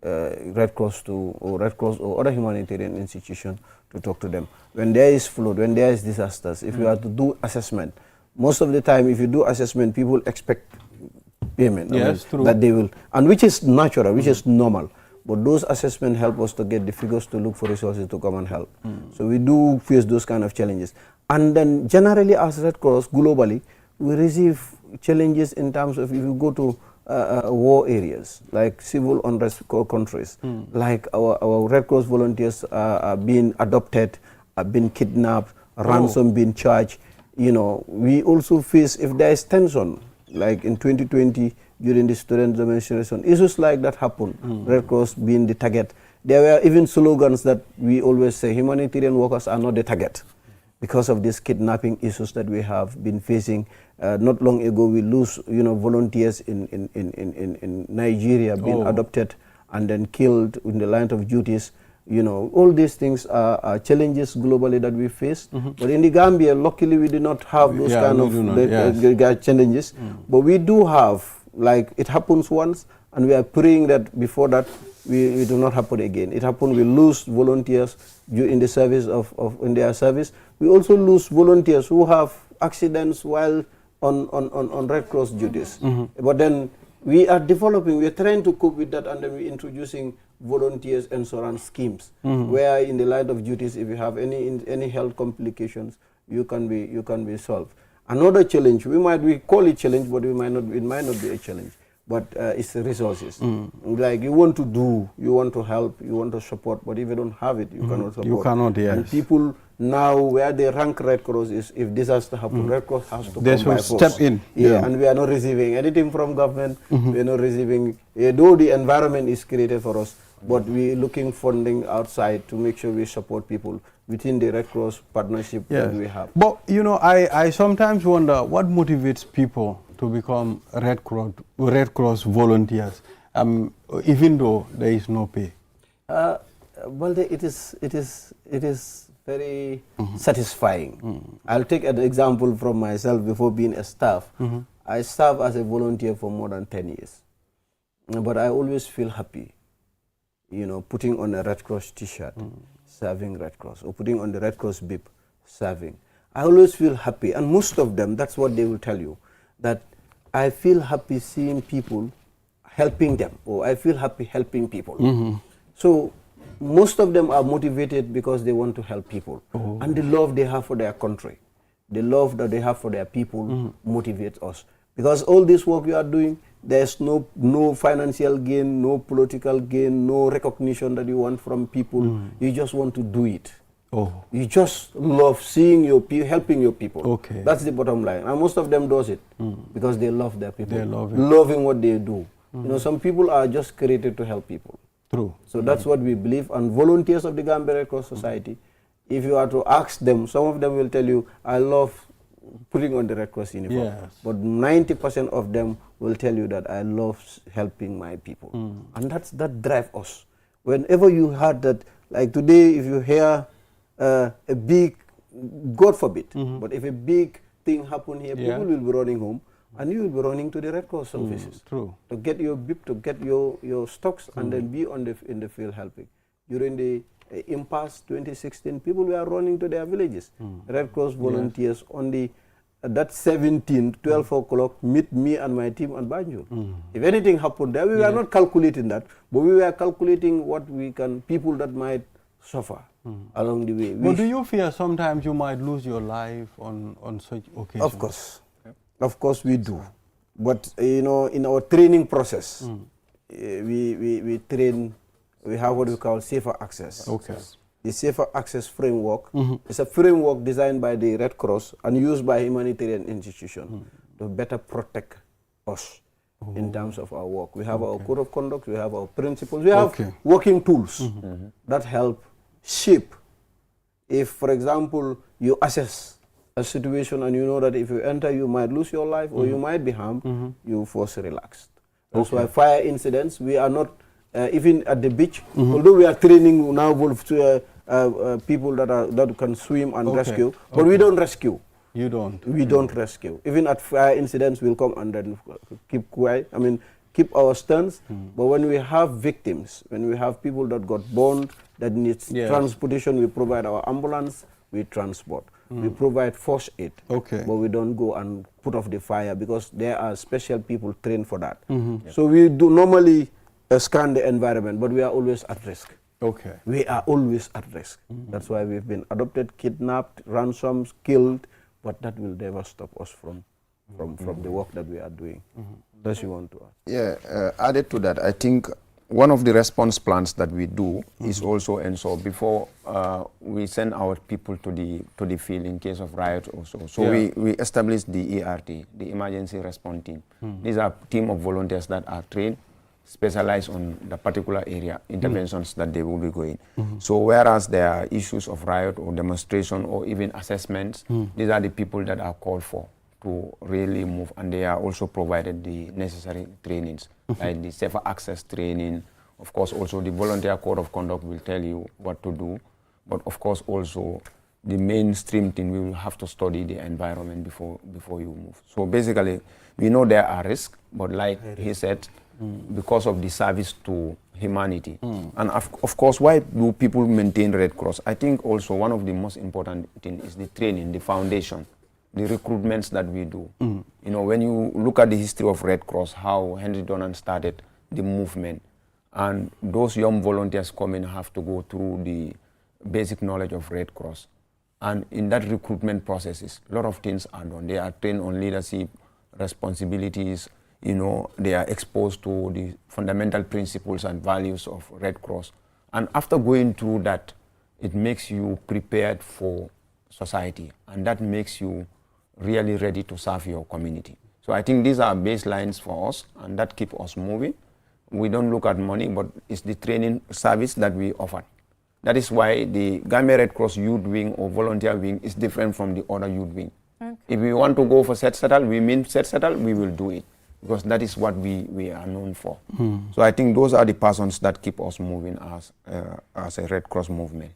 Red Cross or other humanitarian institution to talk to them. When there is flood, when there is disasters, if you have to do assessment, most of the time if you do assessment, people expect payment. Yes, true. That they will, and which is natural, which is normal. But those assessments help us to get the figures to look for resources to come and help. So we do face those kind of challenges. And then generally as Red Cross globally, we receive challenges in terms of if you go to war areas, like civil unrest countries, like our Red Cross volunteers are being adopted, are being kidnapped, ransom being charged. You know, we also face, if there is tension, like in 2020, during the student demonstration, issues like that happen, Red Cross being the target. There were even slogans that we always say, humanitarian workers are not the target, because of these kidnapping issues that we have been facing. Not long ago, we lose, volunteers in Nigeria being adopted and then killed in the line of duties. You know, all these things are challenges globally that we face. But in the Gambia, luckily, we do not have those kind of challenges. But we do have, like, it happens once, and we are praying that before that, we do not happen again. It happened, we lose volunteers in the service in their service. We also lose volunteers who have accidents while on Red Cross duties. But then we are developing, we are trying to cope with that, and then we're introducing volunteers insurance schemes, where in the line of duties, if you have any health complications, you can be solved. Another challenge, we call it challenge, but it might not be a challenge. But it's the resources. Like you want to do, you want to help, you want to support, but if you don't have it, you cannot support. You cannot, yes. And people now, where they rank Red Cross is, if disaster happens, Red Cross has to come by force. Step in. Yeah, and we are not receiving anything from government. We are not receiving, though the environment is created for us, but we're looking funding outside to make sure we support people within the Red Cross partnership that we have. But, I sometimes wonder what motivates people to become Red Cross volunteers, even though there is no pay. Well, it is very satisfying. I'll take an example from myself. Before being a staff, I served as a volunteer for more than 10 years. But I always feel happy, putting on a Red Cross t-shirt, serving Red Cross, or putting on the Red Cross bib, serving. I always feel happy, and most of them, that's what they will tell you, that I feel happy seeing people helping them, or I feel happy helping people. So most of them are motivated because they want to help people, and the love they have for their country. the love that they have for their people motivates us. Because all this work we are doing, there's no financial gain, no political gain, no recognition that you want from people. You just want to do it. Oh. You just love seeing your people, helping your people. Okay. That's the bottom line. And most of them does it because they love their people. They love it. Loving what they do. You know, some people are just created to help people. True. So that's what we believe. And volunteers of the Gambia Red Cross Society, if you are to ask them, some of them will tell you, I love putting on the Red Cross uniform. Yes. But 90% of them will tell you that I love helping my people. And that drives us. Whenever you heard that, like today, if you hear a big, God forbid, but if a big thing happen here, people will be running home, and you will be running to the Red Cross offices. True. To get your BIP, to get your stocks, and then be in the field helping. During the impasse 2016, people were running to their villages. Red Cross volunteers on the that 17th, 12 o'clock, meet me and my team at Banjul. If anything happened there, we were not calculating that, but we were calculating what people that might suffer along the way. But do you fear sometimes you might lose your life on such occasions? Of course. Of course we do. But, you know, in our training process, we train, we have what we call safer access. Okay. The safer access framework is a framework designed by the Red Cross and used by humanitarian institutions to better protect us in terms of our work. We have our code of conduct, we have our principles, we have working tools that help shape. If, for example, you assess a situation and you know that if you enter, you might lose your life or you might be harmed, you force relaxed. That's why fire incidents, we are not, even at the beach, although we are training now people that can swim and rescue, but we don't rescue. You don't? We don't rescue. Even at fire incidents, we'll come and then keep quiet. I mean, keep our stance. But when we have victims, when we have people that got burned, that needs transportation, we provide our ambulance, we transport. We provide first aid, but we don't go and put off the fire because there are special people trained for that. So we do normally scan the environment, but we are always at risk. Okay. We are always at risk. That's why we've been adopted, kidnapped, ransomed, killed, but that will never stop us from the work that we are doing. Does you want to add? Yeah, added to that, I think one of the response plans that we do is also ensure before we send our people to the field in case of riot also. So we establish the ERT, the Emergency Response Team. These are a team of volunteers that are trained, specialized on the particular area, interventions that they will be going. So whereas there are issues of riot or demonstration or even assessments, these are the people that are called for to really move, and they are also provided the necessary trainings, like the safer access training. Of course, also the volunteer code of conduct will tell you what to do, but of course also the mainstream thing, we will have to study the environment before you move. So basically, we know there are risks, but like he said, because of the service to humanity. And of course, why do people maintain Red Cross? I think also one of the most important things is the training, the foundation, the recruitments that we do. You know, when you look at the history of Red Cross, how Henry Donnan started the movement, and those young volunteers come in have to go through the basic knowledge of Red Cross. And in that recruitment processes, a lot of things are done. They are trained on leadership, responsibilities, you know, they are exposed to the fundamental principles and values of Red Cross. And after going through that, it makes you prepared for society, and that makes you really ready to serve your community. So I think these are baselines for us, and that keep us moving. We don't look at money, but it's the training service that we offer. That is why the Gambia Red Cross Youth Wing or Volunteer Wing is different from the other youth wing. If we want to go for set settle, we mean set settle, we will do it, because that is what we are known for. So I think those are the persons that keep us moving as a Red Cross movement.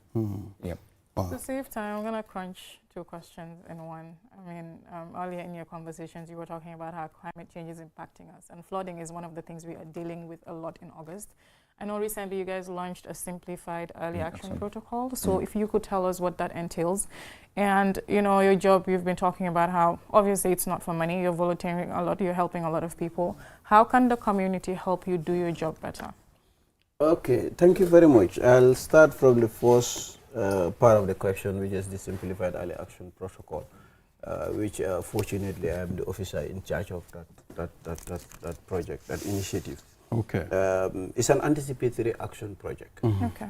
Yep. To save time, I'm going to crunch two questions in one. I mean, earlier in your conversations, you were talking about how climate change is impacting us, and flooding is one of the things we are dealing with a lot in August. I know recently you guys launched a simplified early action protocol. So if you could tell us what that entails. And, you know, your job, you've been talking about how obviously it's not for money, you're volunteering a lot, you're helping a lot of people. How can the community help you do your job better? Okay, thank you very much. I'll start from the first part of the question, which is the simplified early action protocol. which fortunately I am the officer in charge of that project, that initiative. Okay. It's an anticipatory action project. Okay.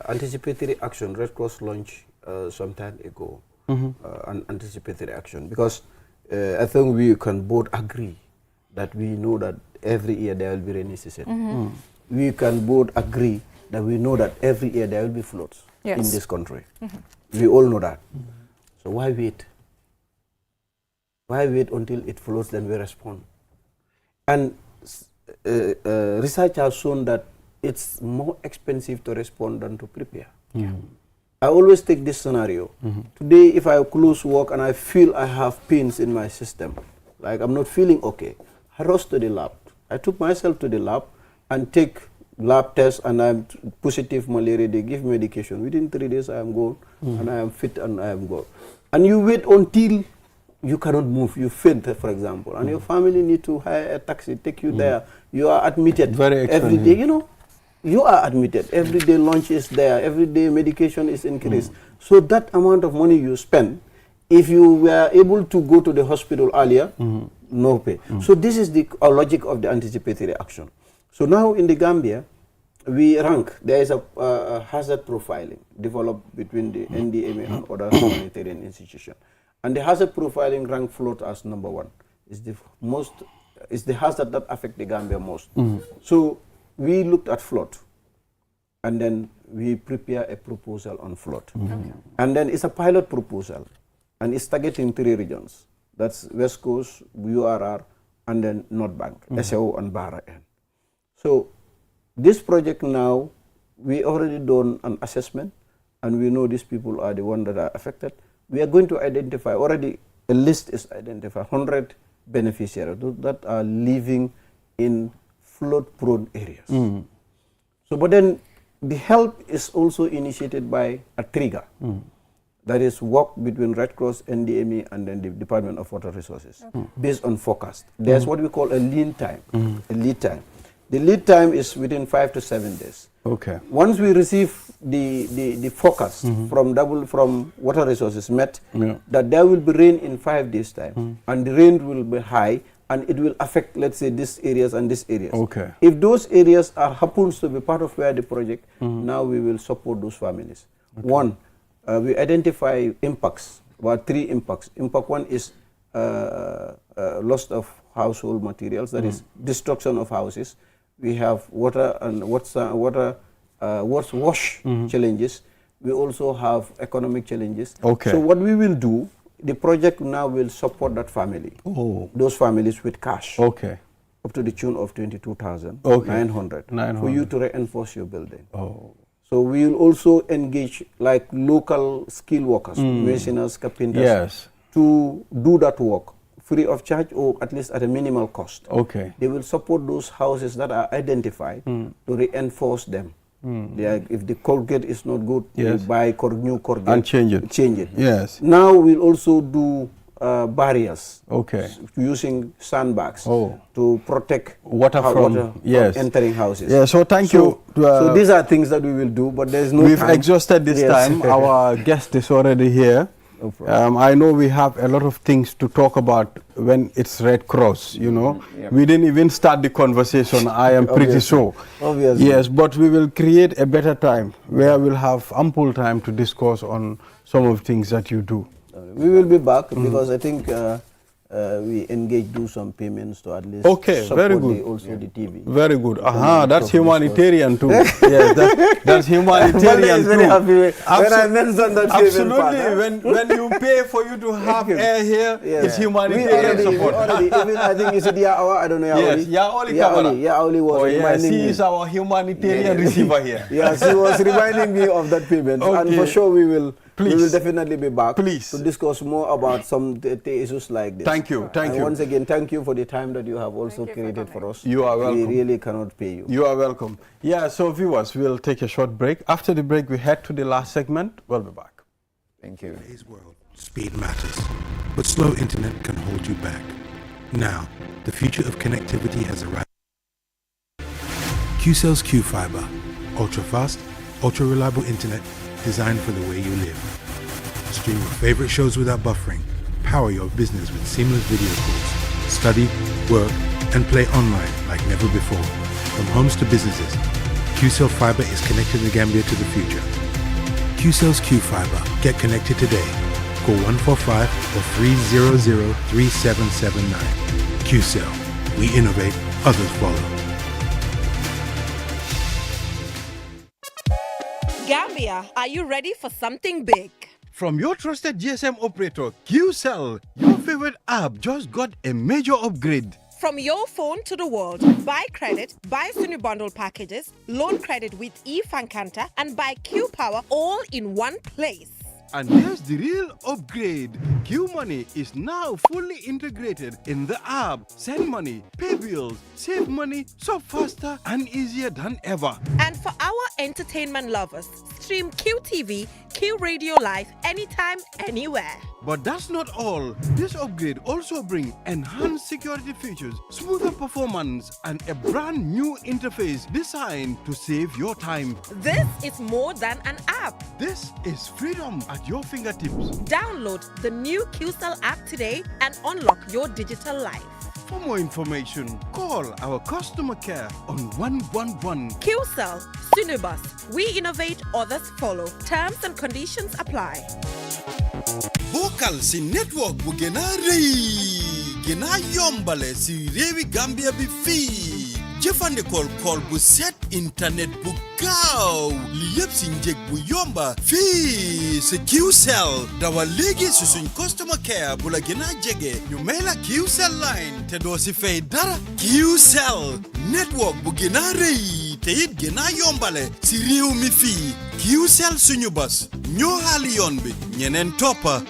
Anticipatory action, Red Cross launched some time ago, an anticipatory action, because I think we can both agree that we know that every year there will be rainy season. We can both agree that we know that every year there will be floods in this country. We all know that. So why wait? Why wait until it floods, then we respond? And research has shown that it's more expensive to respond than to prepare. I always take this scenario. Today, if I close work and I feel I have pains in my system, like I'm not feeling okay, I rush to the lab. I took myself to the lab and take lab tests, and I'm positive malaria. They give medication. Within 3 days, I am gone, and I am fit and I am gone. And you wait until you cannot move, you faint, for example, and your family need to hire a taxi, take you there. You are admitted every day, you know. You are admitted. Every day lunch is there. Every day medication is increased. So that amount of money you spend, if you were able to go to the hospital earlier, no pay. So this is the logic of the anticipatory action. So now in the Gambia, we rank. There is a hazard profiling developed between the NDMA and other humanitarian institutions. And the hazard profiling rank flood as number 1. It's the hazard that affect the Gambia most. So we looked at flood, and then we prepare a proposal on flood. And then it's a pilot proposal, and it's targeting 3 regions. That's West Coast, URR, and then North Bank, SAO and Bahra N. So this project now, we already done an assessment, and we know these people are the ones that are affected. We are going to identify, already a list is identified, 100 beneficiaries that are living in flood-prone areas. So, but then the help is also initiated by a trigger. That is work between Red Cross, NDME, and then the Department of Water Resources, based on forecast. There's what we call a lead time. A lead time. The lead time is within 5 to 7 days. Okay. Once we receive the forecast from Water Resources met, that there will be rain in 5 days' time, and the rain will be high, and it will affect, let's say, these areas and these areas. Okay. If those areas happens to be part of where the project, now we will support those families. One, we identify impacts, about 3 impacts. Impact 1 is loss of household materials, that is destruction of houses. We have water and wash challenges. We also have economic challenges. Okay. So what we will do, the project now will support that family, those families with cash. Okay. Up to the tune of 22,900 for you to reinforce your building. So we will also engage like local skilled workers, masoners, carpenters, to do that work free of charge or at least at a minimal cost. Okay. They will support those houses that are identified to reinforce them. If the corrugate is not good, we buy new corrugate and change it. Yes. Now we'll also do barriers. Okay. Using sandbags to protect water from entering houses. Yeah. So thank you. So these are things that we will do, but there is no We've time. exhausted this time. Our guest is already here. No I know we have a lot of things to talk about when it's Red Cross, you know. We didn't even start the conversation, I am pretty sure. Obviously. Yes, but we will create a better time where we'll have ample time to discuss on some of the things that you do. We will be back because I think we do some payments to at least very good. Also the TV. Very good. That's humanitarian too. Yes, that's humanitarian too. Very happy when I mentioned that. Absolutely. When you pay for you to have air here, it's humanitarian support. Even I think is it Yaoli? I don't know. Yaoli was reminding me. She is our humanitarian receiver here. Yes, she was reminding me of that payment, and for sure we will. We will definitely be back to discuss more about some issues like this. Thank you. Once again, thank you for the time that you have also created for us. You are welcome. We really cannot pay you. You are welcome. Yeah, so viewers, we'll take a short break. After the break, we head to the last segment. We'll be back. Thank you. In today's world, speed matters, but slow internet can hold you back. Now, the future of connectivity has arrived. QCell's Q-Fiber, ultra-fast, ultra-reliable internet designed for the way you live. Stream your favorite shows without buffering, power your business with seamless video calls. Study, work, and play online like never before. From homes to businesses, QCell Fiber is connecting the Gambia to the future. QCell's Q Fiber. Get connected today. Call 145 or 300-3779. QCell. We innovate, others follow. Gambia, are you ready for something big? From your trusted GSM operator, QCell, your favorite app just got a major upgrade. From your phone to the world, buy credit, buy Sunu bundle packages, loan credit with eFankanta, and buy Q Power all in one place. And here's the real upgrade. Q Money is now fully integrated in the app. Send money, pay bills, save money so faster and easier than ever. And for our entertainment lovers, stream QTV, Q Radio Live anytime, anywhere. But that's not all. This upgrade also brings enhanced security features, smoother performance, and a brand new interface designed to save your time. This is more than an app. This is freedom at your fingertips. Download the new QCell app today and unlock your digital life. For more information, call our customer care on 111. QCell, Sunubus. We innovate, others follow. Terms and conditions apply. Vocal si network bu gëna rëy gëna yombale si réewi Gambia bi fii jëfandikool kool bu set internet bu gaaw li yëpp si njëg bu yomba fii si QCell dawal léegi si suñ customer care bu la gëna jege ñu may la QCell line te doo si fay dara QCell network bu gëna rëy te it gëna yombale si réew mi fii QCell suñu bas ñoo xaali yoon bi ñeneen toppa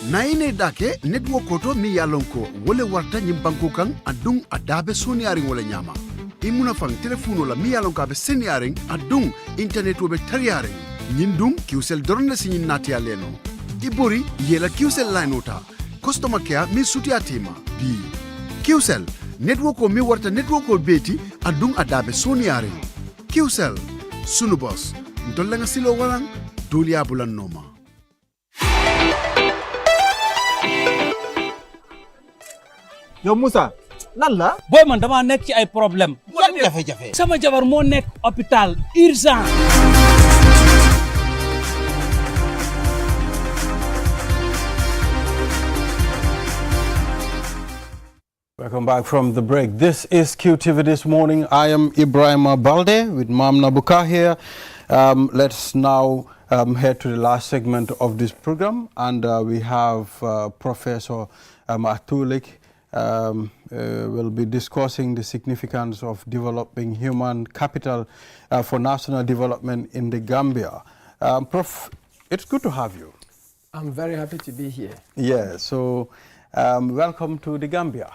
naine dake network oto mi yalonko wole warta nyimbanko kan adung adabe soniaring wala nyama imuna fang telefono la mi yalonko abe seniaring adung internet wobe tariaring nyindung QCell dorna sinyin nati aleno ibori yela QCell line ota customer care mi suti atima bi QCell network o mi warta network o beti adung adabe soniaring QCell sunu boss ntollanga silo walang dulia bulan noma. Yo Moussa lan la boy man dama nek ci ay problème yan jafe-jafe sama jabar mo nek hôpital urgent. Welcome back from the break. This is QTV This Morning. I am Ibrahim Balde with Mam Nabuka here. Let's now head to the last segment of this program, and we have Professor Atulik will be discussing the significance of developing human capital for national development in the Gambia. Prof, it's good to have you. I'm very happy to be here. Yeah, so welcome to the Gambia.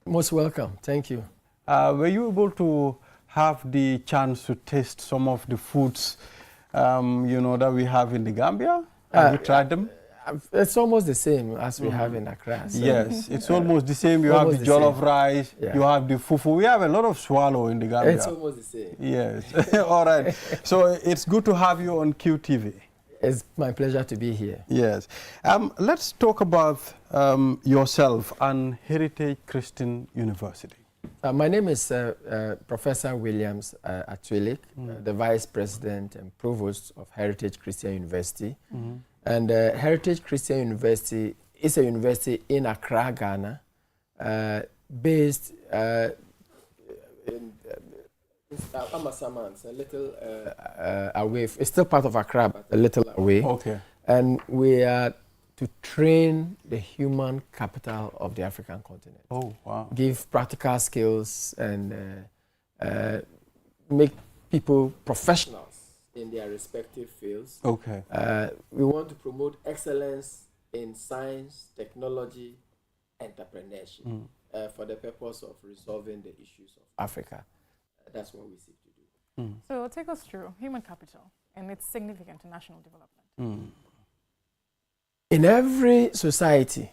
Most welcome, thank you. Were you able to have the chance to taste some of the foods that we have in the Gambia? Have you tried them? It's almost the same as we have in Accra. So. Yes, it's almost the same. You have the jollof rice, you have the fufu. We have a lot of swallow in the Gambia. It's almost the same. Yes, all right. So it's good to have you on QTV. It's my pleasure to be here. Yes. Let's talk about yourself and Heritage Christian University. My name is Professor Williams Atulik, the Vice President and Provost of Heritage Christian University. And Heritage Christian University is a university in Accra, Ghana, based in Amasaman, a little away. It's still part of Accra, but a little away. Okay. And we are to train the human capital of the African continent. Oh, wow. Give practical skills and make people professionals in their respective fields. Okay. We want to promote excellence in science, technology, entrepreneurship for the purpose of resolving the issues of Africa. That's what we seek to do. So take us through human capital and its significance to national development. In every society,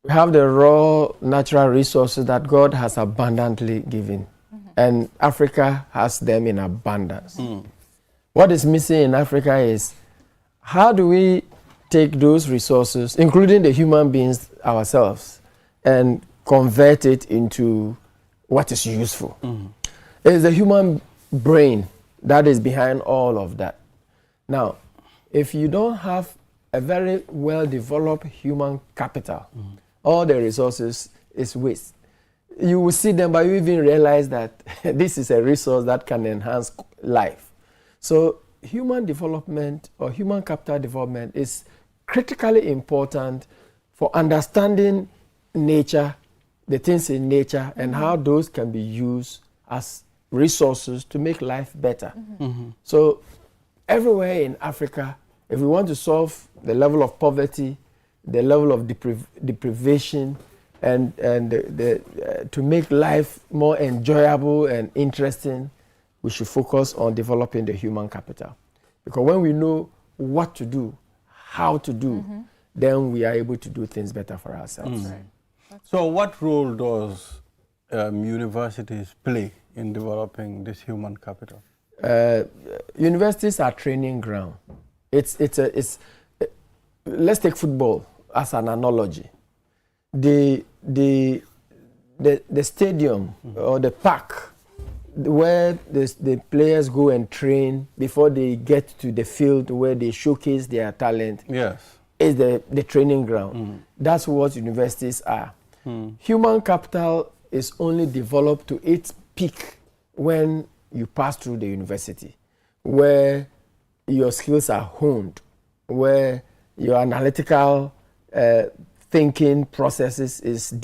we have the raw natural resources that God has abundantly given, and Africa has them in abundance. What is missing in Africa is how do we take those resources, including the human beings ourselves, and convert it into what is useful. It is the human brain that is behind all of that. Now, if you don't have a very well-developed human capital, all the resources is waste. You will see them, but you even realize that this is a resource that can enhance life. So human development or human capital development is critically important for understanding nature, the things in nature, and how those can be used as resources to make life better. So everywhere in Africa, if we want to solve the level of poverty, the level of deprivation, and to make life more enjoyable and interesting, we should focus on developing the human capital. Because when we know what to do, how to do, then we are able to do things better for ourselves. So what role does universities play in developing this human capital? Universities are training ground. Let's take football as an analogy. The stadium or the park where the players go and train before they get to the field where they showcase their talent, is the training ground. That's what universities are. Human capital is only developed to its peak when you pass through the university, where your skills are honed, where your analytical thinking processes is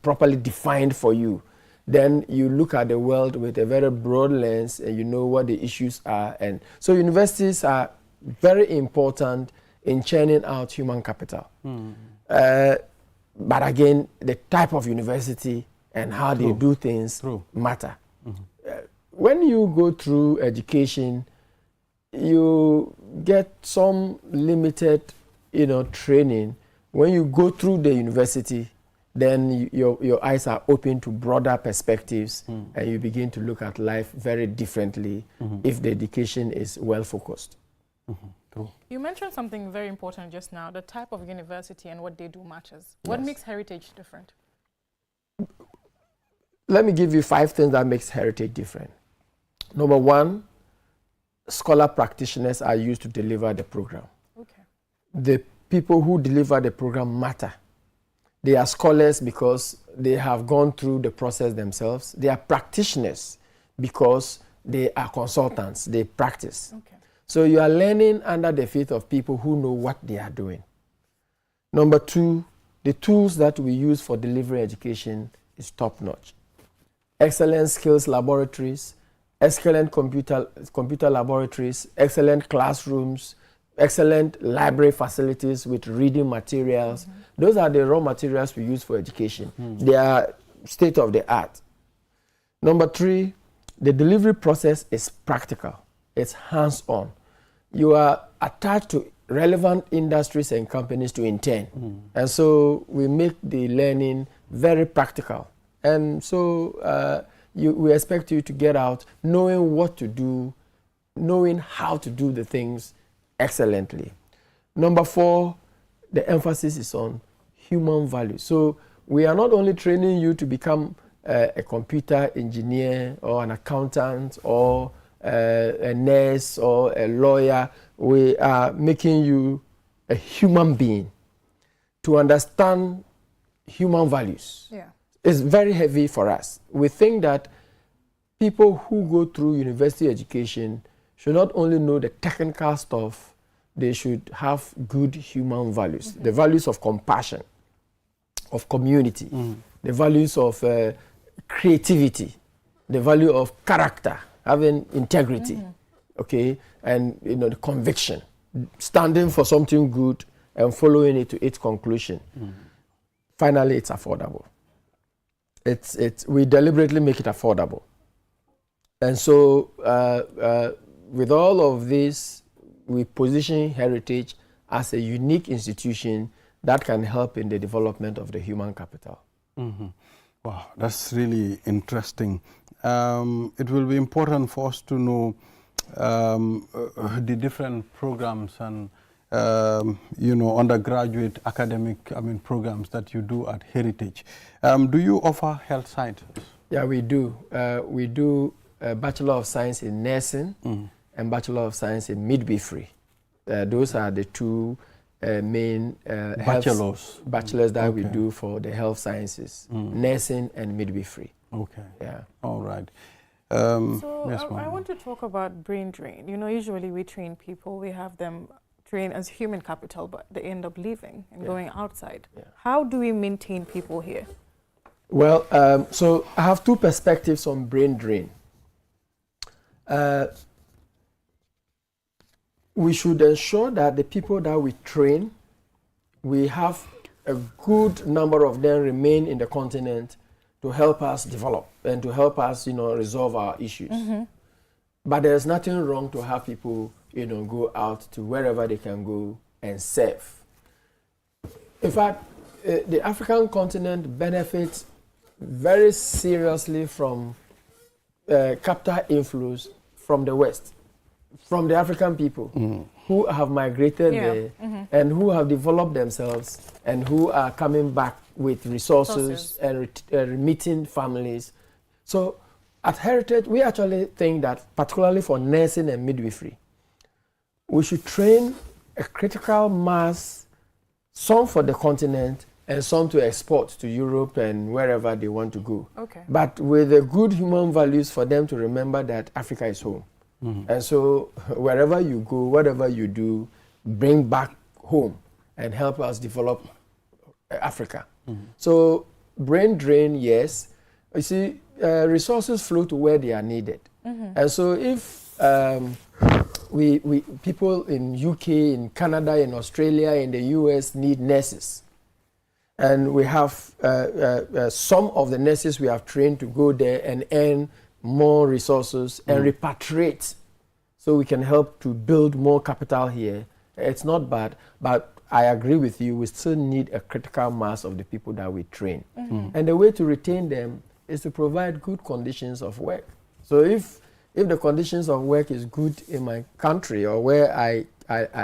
properly defined for you. Then you look at the world with a very broad lens and you know what the issues are. And so universities are very important in churning out human capital. But again, the type of university and how they do things matter. When you go through education, you get some limited, training. When you go through the university, then your eyes are open to broader perspectives, and you begin to look at life very differently if the education is well focused. You mentioned something very important just now, the type of university and what they do matters. What makes Heritage different? Let me give you 5 things that makes Heritage different. Number 1, scholar practitioners are used to deliver the program. The people who deliver the program matter. They are scholars because they have gone through the process themselves. They are practitioners because they are consultants. They practice. So you are learning under the feet of people who know what they are doing. Number 2, the tools that we use for delivering education is top-notch. Excellent skills laboratories, excellent computer laboratories, excellent classrooms, excellent library facilities with reading materials. Those are the raw materials we use for education. They are state of the art. Number 3, the delivery process is practical. It's hands-on. You are attached to relevant industries and companies to intern. And so we make the learning very practical. And so we expect you to get out knowing what to do, knowing how to do the things excellently. Number 4, the emphasis is on human value. So we are not only training you to become a computer engineer or an accountant or a nurse or a lawyer. We are making you a human being to understand human values. It's very heavy for us. We think that people who go through university education should not only know the technical stuff, they should have good human values. The values of compassion, of community, the values of creativity, the value of character, having integrity, and the conviction, standing for something good and following it to its conclusion. Finally, it's affordable. We deliberately make it affordable. And so with all of this, we position Heritage as a unique institution that can help in the development of the human capital. Wow, that's really interesting. It will be important for us to know the different programs and undergraduate academic, programs that you do at Heritage. Do you offer health sciences? Yeah, we do. We do a Bachelor of Science in Nursing and Bachelor of Science in Midwifery. Those are the two main bachelors that we do for the health sciences, nursing and midwifery. Okay. Yeah. All right. So I want to talk about brain drain. Usually we train people, we have them train as human capital, but they end up leaving and going outside. Yeah. How do we maintain people here? Well, so I have two perspectives on brain drain. We should ensure that the people that we train, we have a good number of them remain in the continent to help us develop and to help us, resolve our issues. But there's nothing wrong to have people, go out to wherever they can go and serve. In fact, the African continent benefits very seriously from capital inflows from the West, from the African people who have migrated there and who have developed themselves and who are coming back with resources and remitting families. So at Heritage, we actually think that particularly for nursing and midwifery, we should train a critical mass, some for the continent and some to export to Europe and wherever they want to go. Okay. But with the good human values for them to remember that Africa is home. And so wherever you go, whatever you do, bring back home and help us develop Africa. So brain drain, yes. You see, resources flow to where they are needed. And so if people in UK, in Canada, in Australia, in the US need nurses, and we have some of the nurses we have trained to go there and earn more resources and repatriate so we can help to build more capital here. It's not bad, but I agree with you, we still need a critical mass of the people that we train. And the way to retain them is to provide good conditions of work. So if the conditions of work is good in my country or where I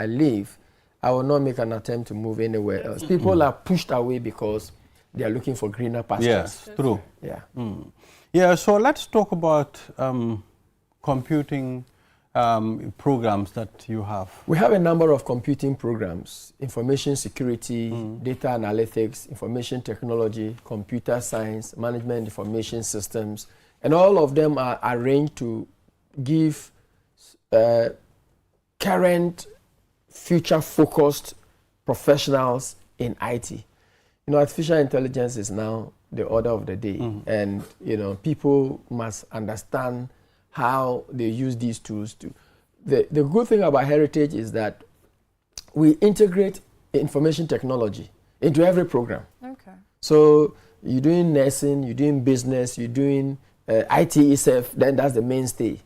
live, I will not make an attempt to move anywhere else. People are pushed away because they are looking for greener pastures. Yes, true. Yeah. Yeah, so let's talk about computing programs that you have. We have a number of computing programs: information security, data analytics, information technology, computer science, management information systems, and all of them are arranged to give current, future-focused professionals in IT. Artificial intelligence is now the order of the day, and people must understand how they use these tools to. The good thing about Heritage is that we integrate information technology into every program. Okay. So you're doing nursing, you're doing business, you're doing IT itself, then that's the mainstay.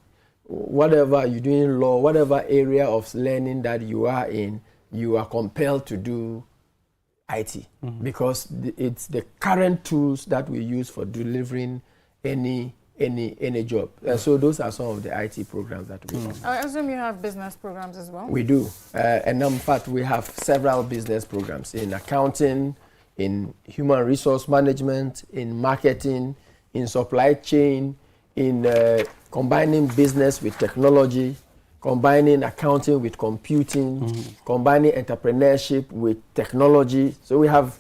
Whatever you're doing law, whatever area of learning that you are in, you are compelled to do IT because it's the current tools that we use for delivering any job. So those are some of the IT programs that we have. I assume you have business programs as well? We do. And in fact, we have several business programs in accounting, in human resource management, in marketing, in supply chain, in combining business with technology, combining accounting with computing, combining entrepreneurship with technology. So we have,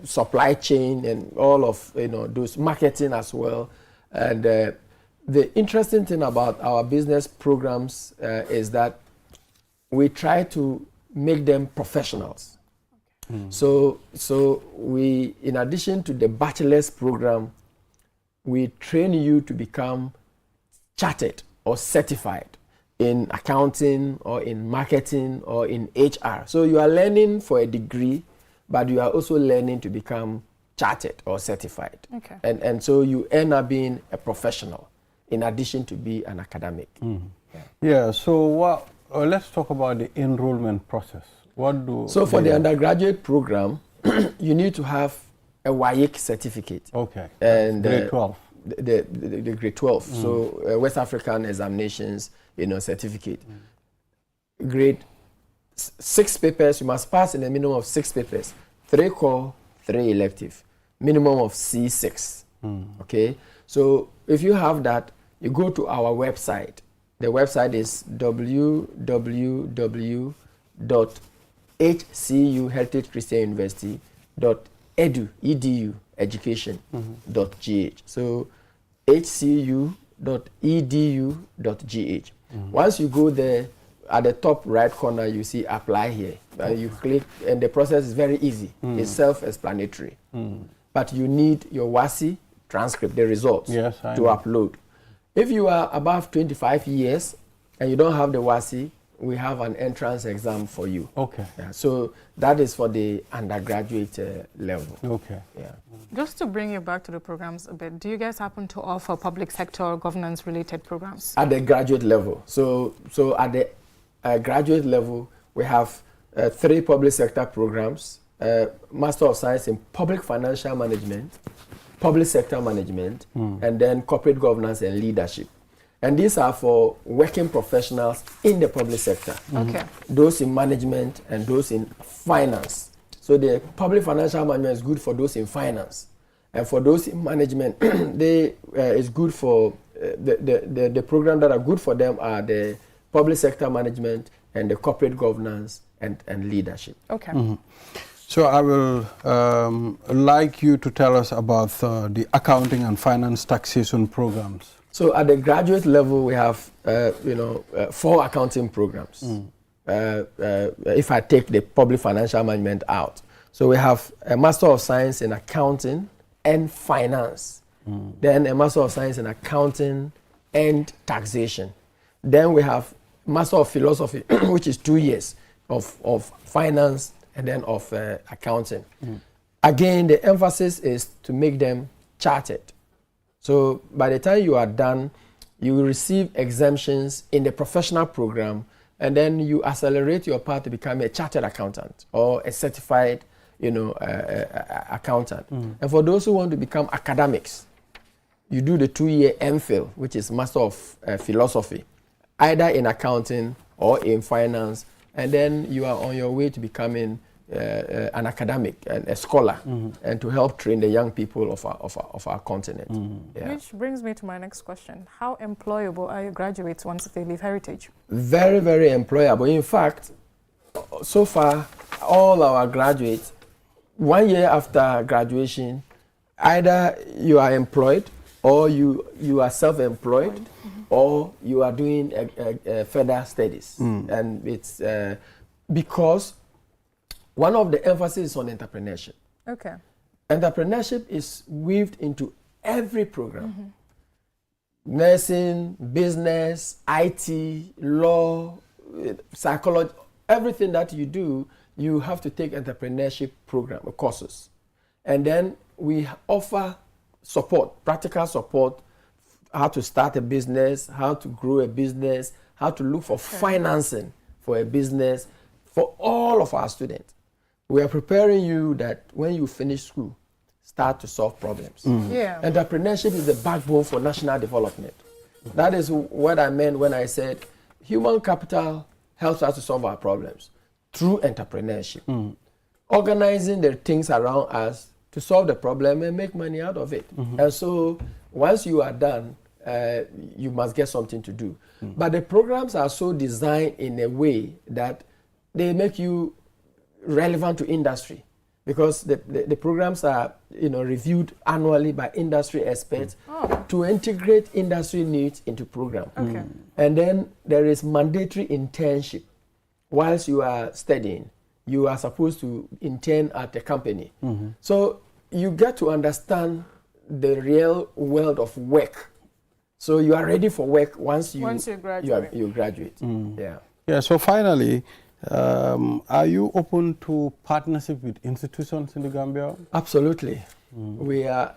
supply chain and all of, those marketing as well. And the interesting thing about our business programs is that we try to make them professionals. So we, in addition to the bachelor's program, we train you to become chartered or certified in accounting or in marketing or in HR. So you are learning for a degree, but you are also learning to become chartered or certified. Okay. And so you end up being a professional in addition to be an academic. Yeah, so let's talk about the enrollment process. So for the undergraduate program, you need to have a WAEC certificate. Okay. And grade 12. The grade 12. So West African examinations, certificate. Grade 6 papers, you must pass in a minimum of 6 papers. 3 core, 3 elective. Minimum of C6. Okay? So if you have that, you go to our website. The website is www.hcuheritagechristianuniversity.edu, education.gh. So hcu.edu.gh. Once you go there, at the top right corner, you see apply here. You click, and the process is very easy. It's self-explanatory. But you need your WASI transcript, the results, to upload. If you are above 25 years and you don't have the WASI, we have an entrance exam for you. Okay. Yeah, so that is for the undergraduate level. Okay. Yeah. Just to bring you back to the programs a bit, do you guys happen to offer public sector or governance related programs? At the graduate level. So at the graduate level, we have 3 public sector programs, Master of Science in Public Financial Management, Public Sector Management, and then Corporate Governance and Leadership. And these are for working professionals in the public sector. Okay. Those in management and those in finance. So the public financial management is good for those in finance. And for those in management, it's good for the program that are good for them are the public sector management and the corporate governance and leadership. Okay. So I will like you to tell us about the accounting and finance taxation programs. So at the graduate level, we have 4 accounting programs. If I take the public financial management out, so we have a Master of Science in Accounting and Finance, then a Master of Science in Accounting and Taxation. Then we have Master of Philosophy, which is 2 years of finance and then of accounting. Again, the emphasis is to make them chartered. So by the time you are done, you will receive exemptions in the professional program, and then you accelerate your path to become a chartered accountant or a certified, accountant. And for those who want to become academics, you do the 2-year MPhil, which is Master of Philosophy, either in accounting or in finance, and then you are on your way to becoming an academic and a scholar, and to help train the young people of our continent. Yeah. Which brings me to my next question. How employable are your graduates once they leave Heritage? Very, very employable. In fact, so far, all our graduates, 1 year after graduation, either you are employed or you are self-employed or you are doing further studies. And it's because one of the emphasis is on entrepreneurship. Okay. Entrepreneurship is weaved into every program. Nursing, business, IT, law, psychology, everything that you do, you have to take entrepreneurship program courses. And then we offer support, practical support, how to start a business, how to grow a business, how to look for financing for a business for all of our students. We are preparing you that when you finish school, start to solve problems. Yeah. Entrepreneurship is the backbone for national development. That is what I meant when I said human capital helps us to solve our problems through entrepreneurship. Organizing the things around us to solve the problem and make money out of it. And so once you are done, you must get something to do. But the programs are so designed in a way that they make you relevant to industry, because the programs are reviewed annually by industry experts to integrate industry needs into program. Okay. And then there is mandatory internship. Whilst you are studying, you are supposed to intern at a company. So you get to understand the real world of work. So you are ready for work once you graduate. You graduate. Yeah. So finally, are you open to partnership with institutions in the Gambia? Absolutely. We are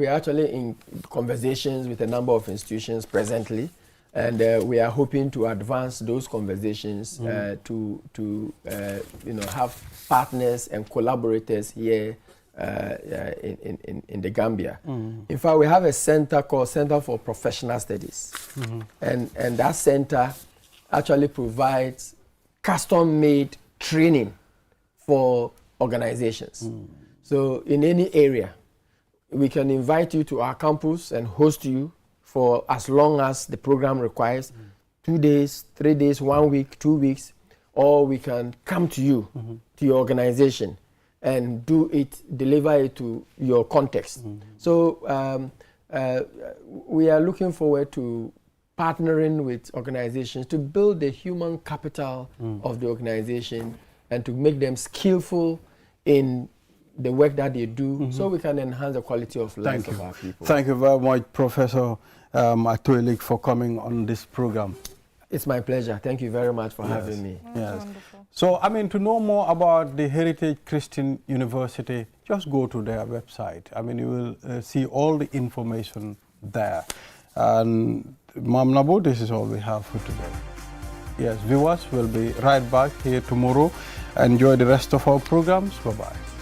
actually in conversations with a number of institutions presently, and we are hoping to advance those conversations to have partners and collaborators here in the Gambia. In fact, we have a center called Center for Professional Studies, and that center actually provides custom-made training for organizations. So in any area, we can invite you to our campus and host you for as long as the program requires, 2 days, 3 days, 1 week, 2 weeks, or we can come to you, to your organization, and deliver it to your context. So we are looking forward to partnering with organizations to build the human capital of the organization and to make them skillful in the work that they do, so we can enhance the quality of life of our people. Thank you very much, Professor Atuelik, for coming on this program. It's my pleasure. Thank you very much for having me. Yes. So, I mean, to know more about the Heritage Christian University, just go to their website. I mean, you will see all the information there. And Mam Nabo, this is all we have for today. Yes, viewers, we'll be right back here tomorrow. Enjoy the rest of our programs. Bye-bye.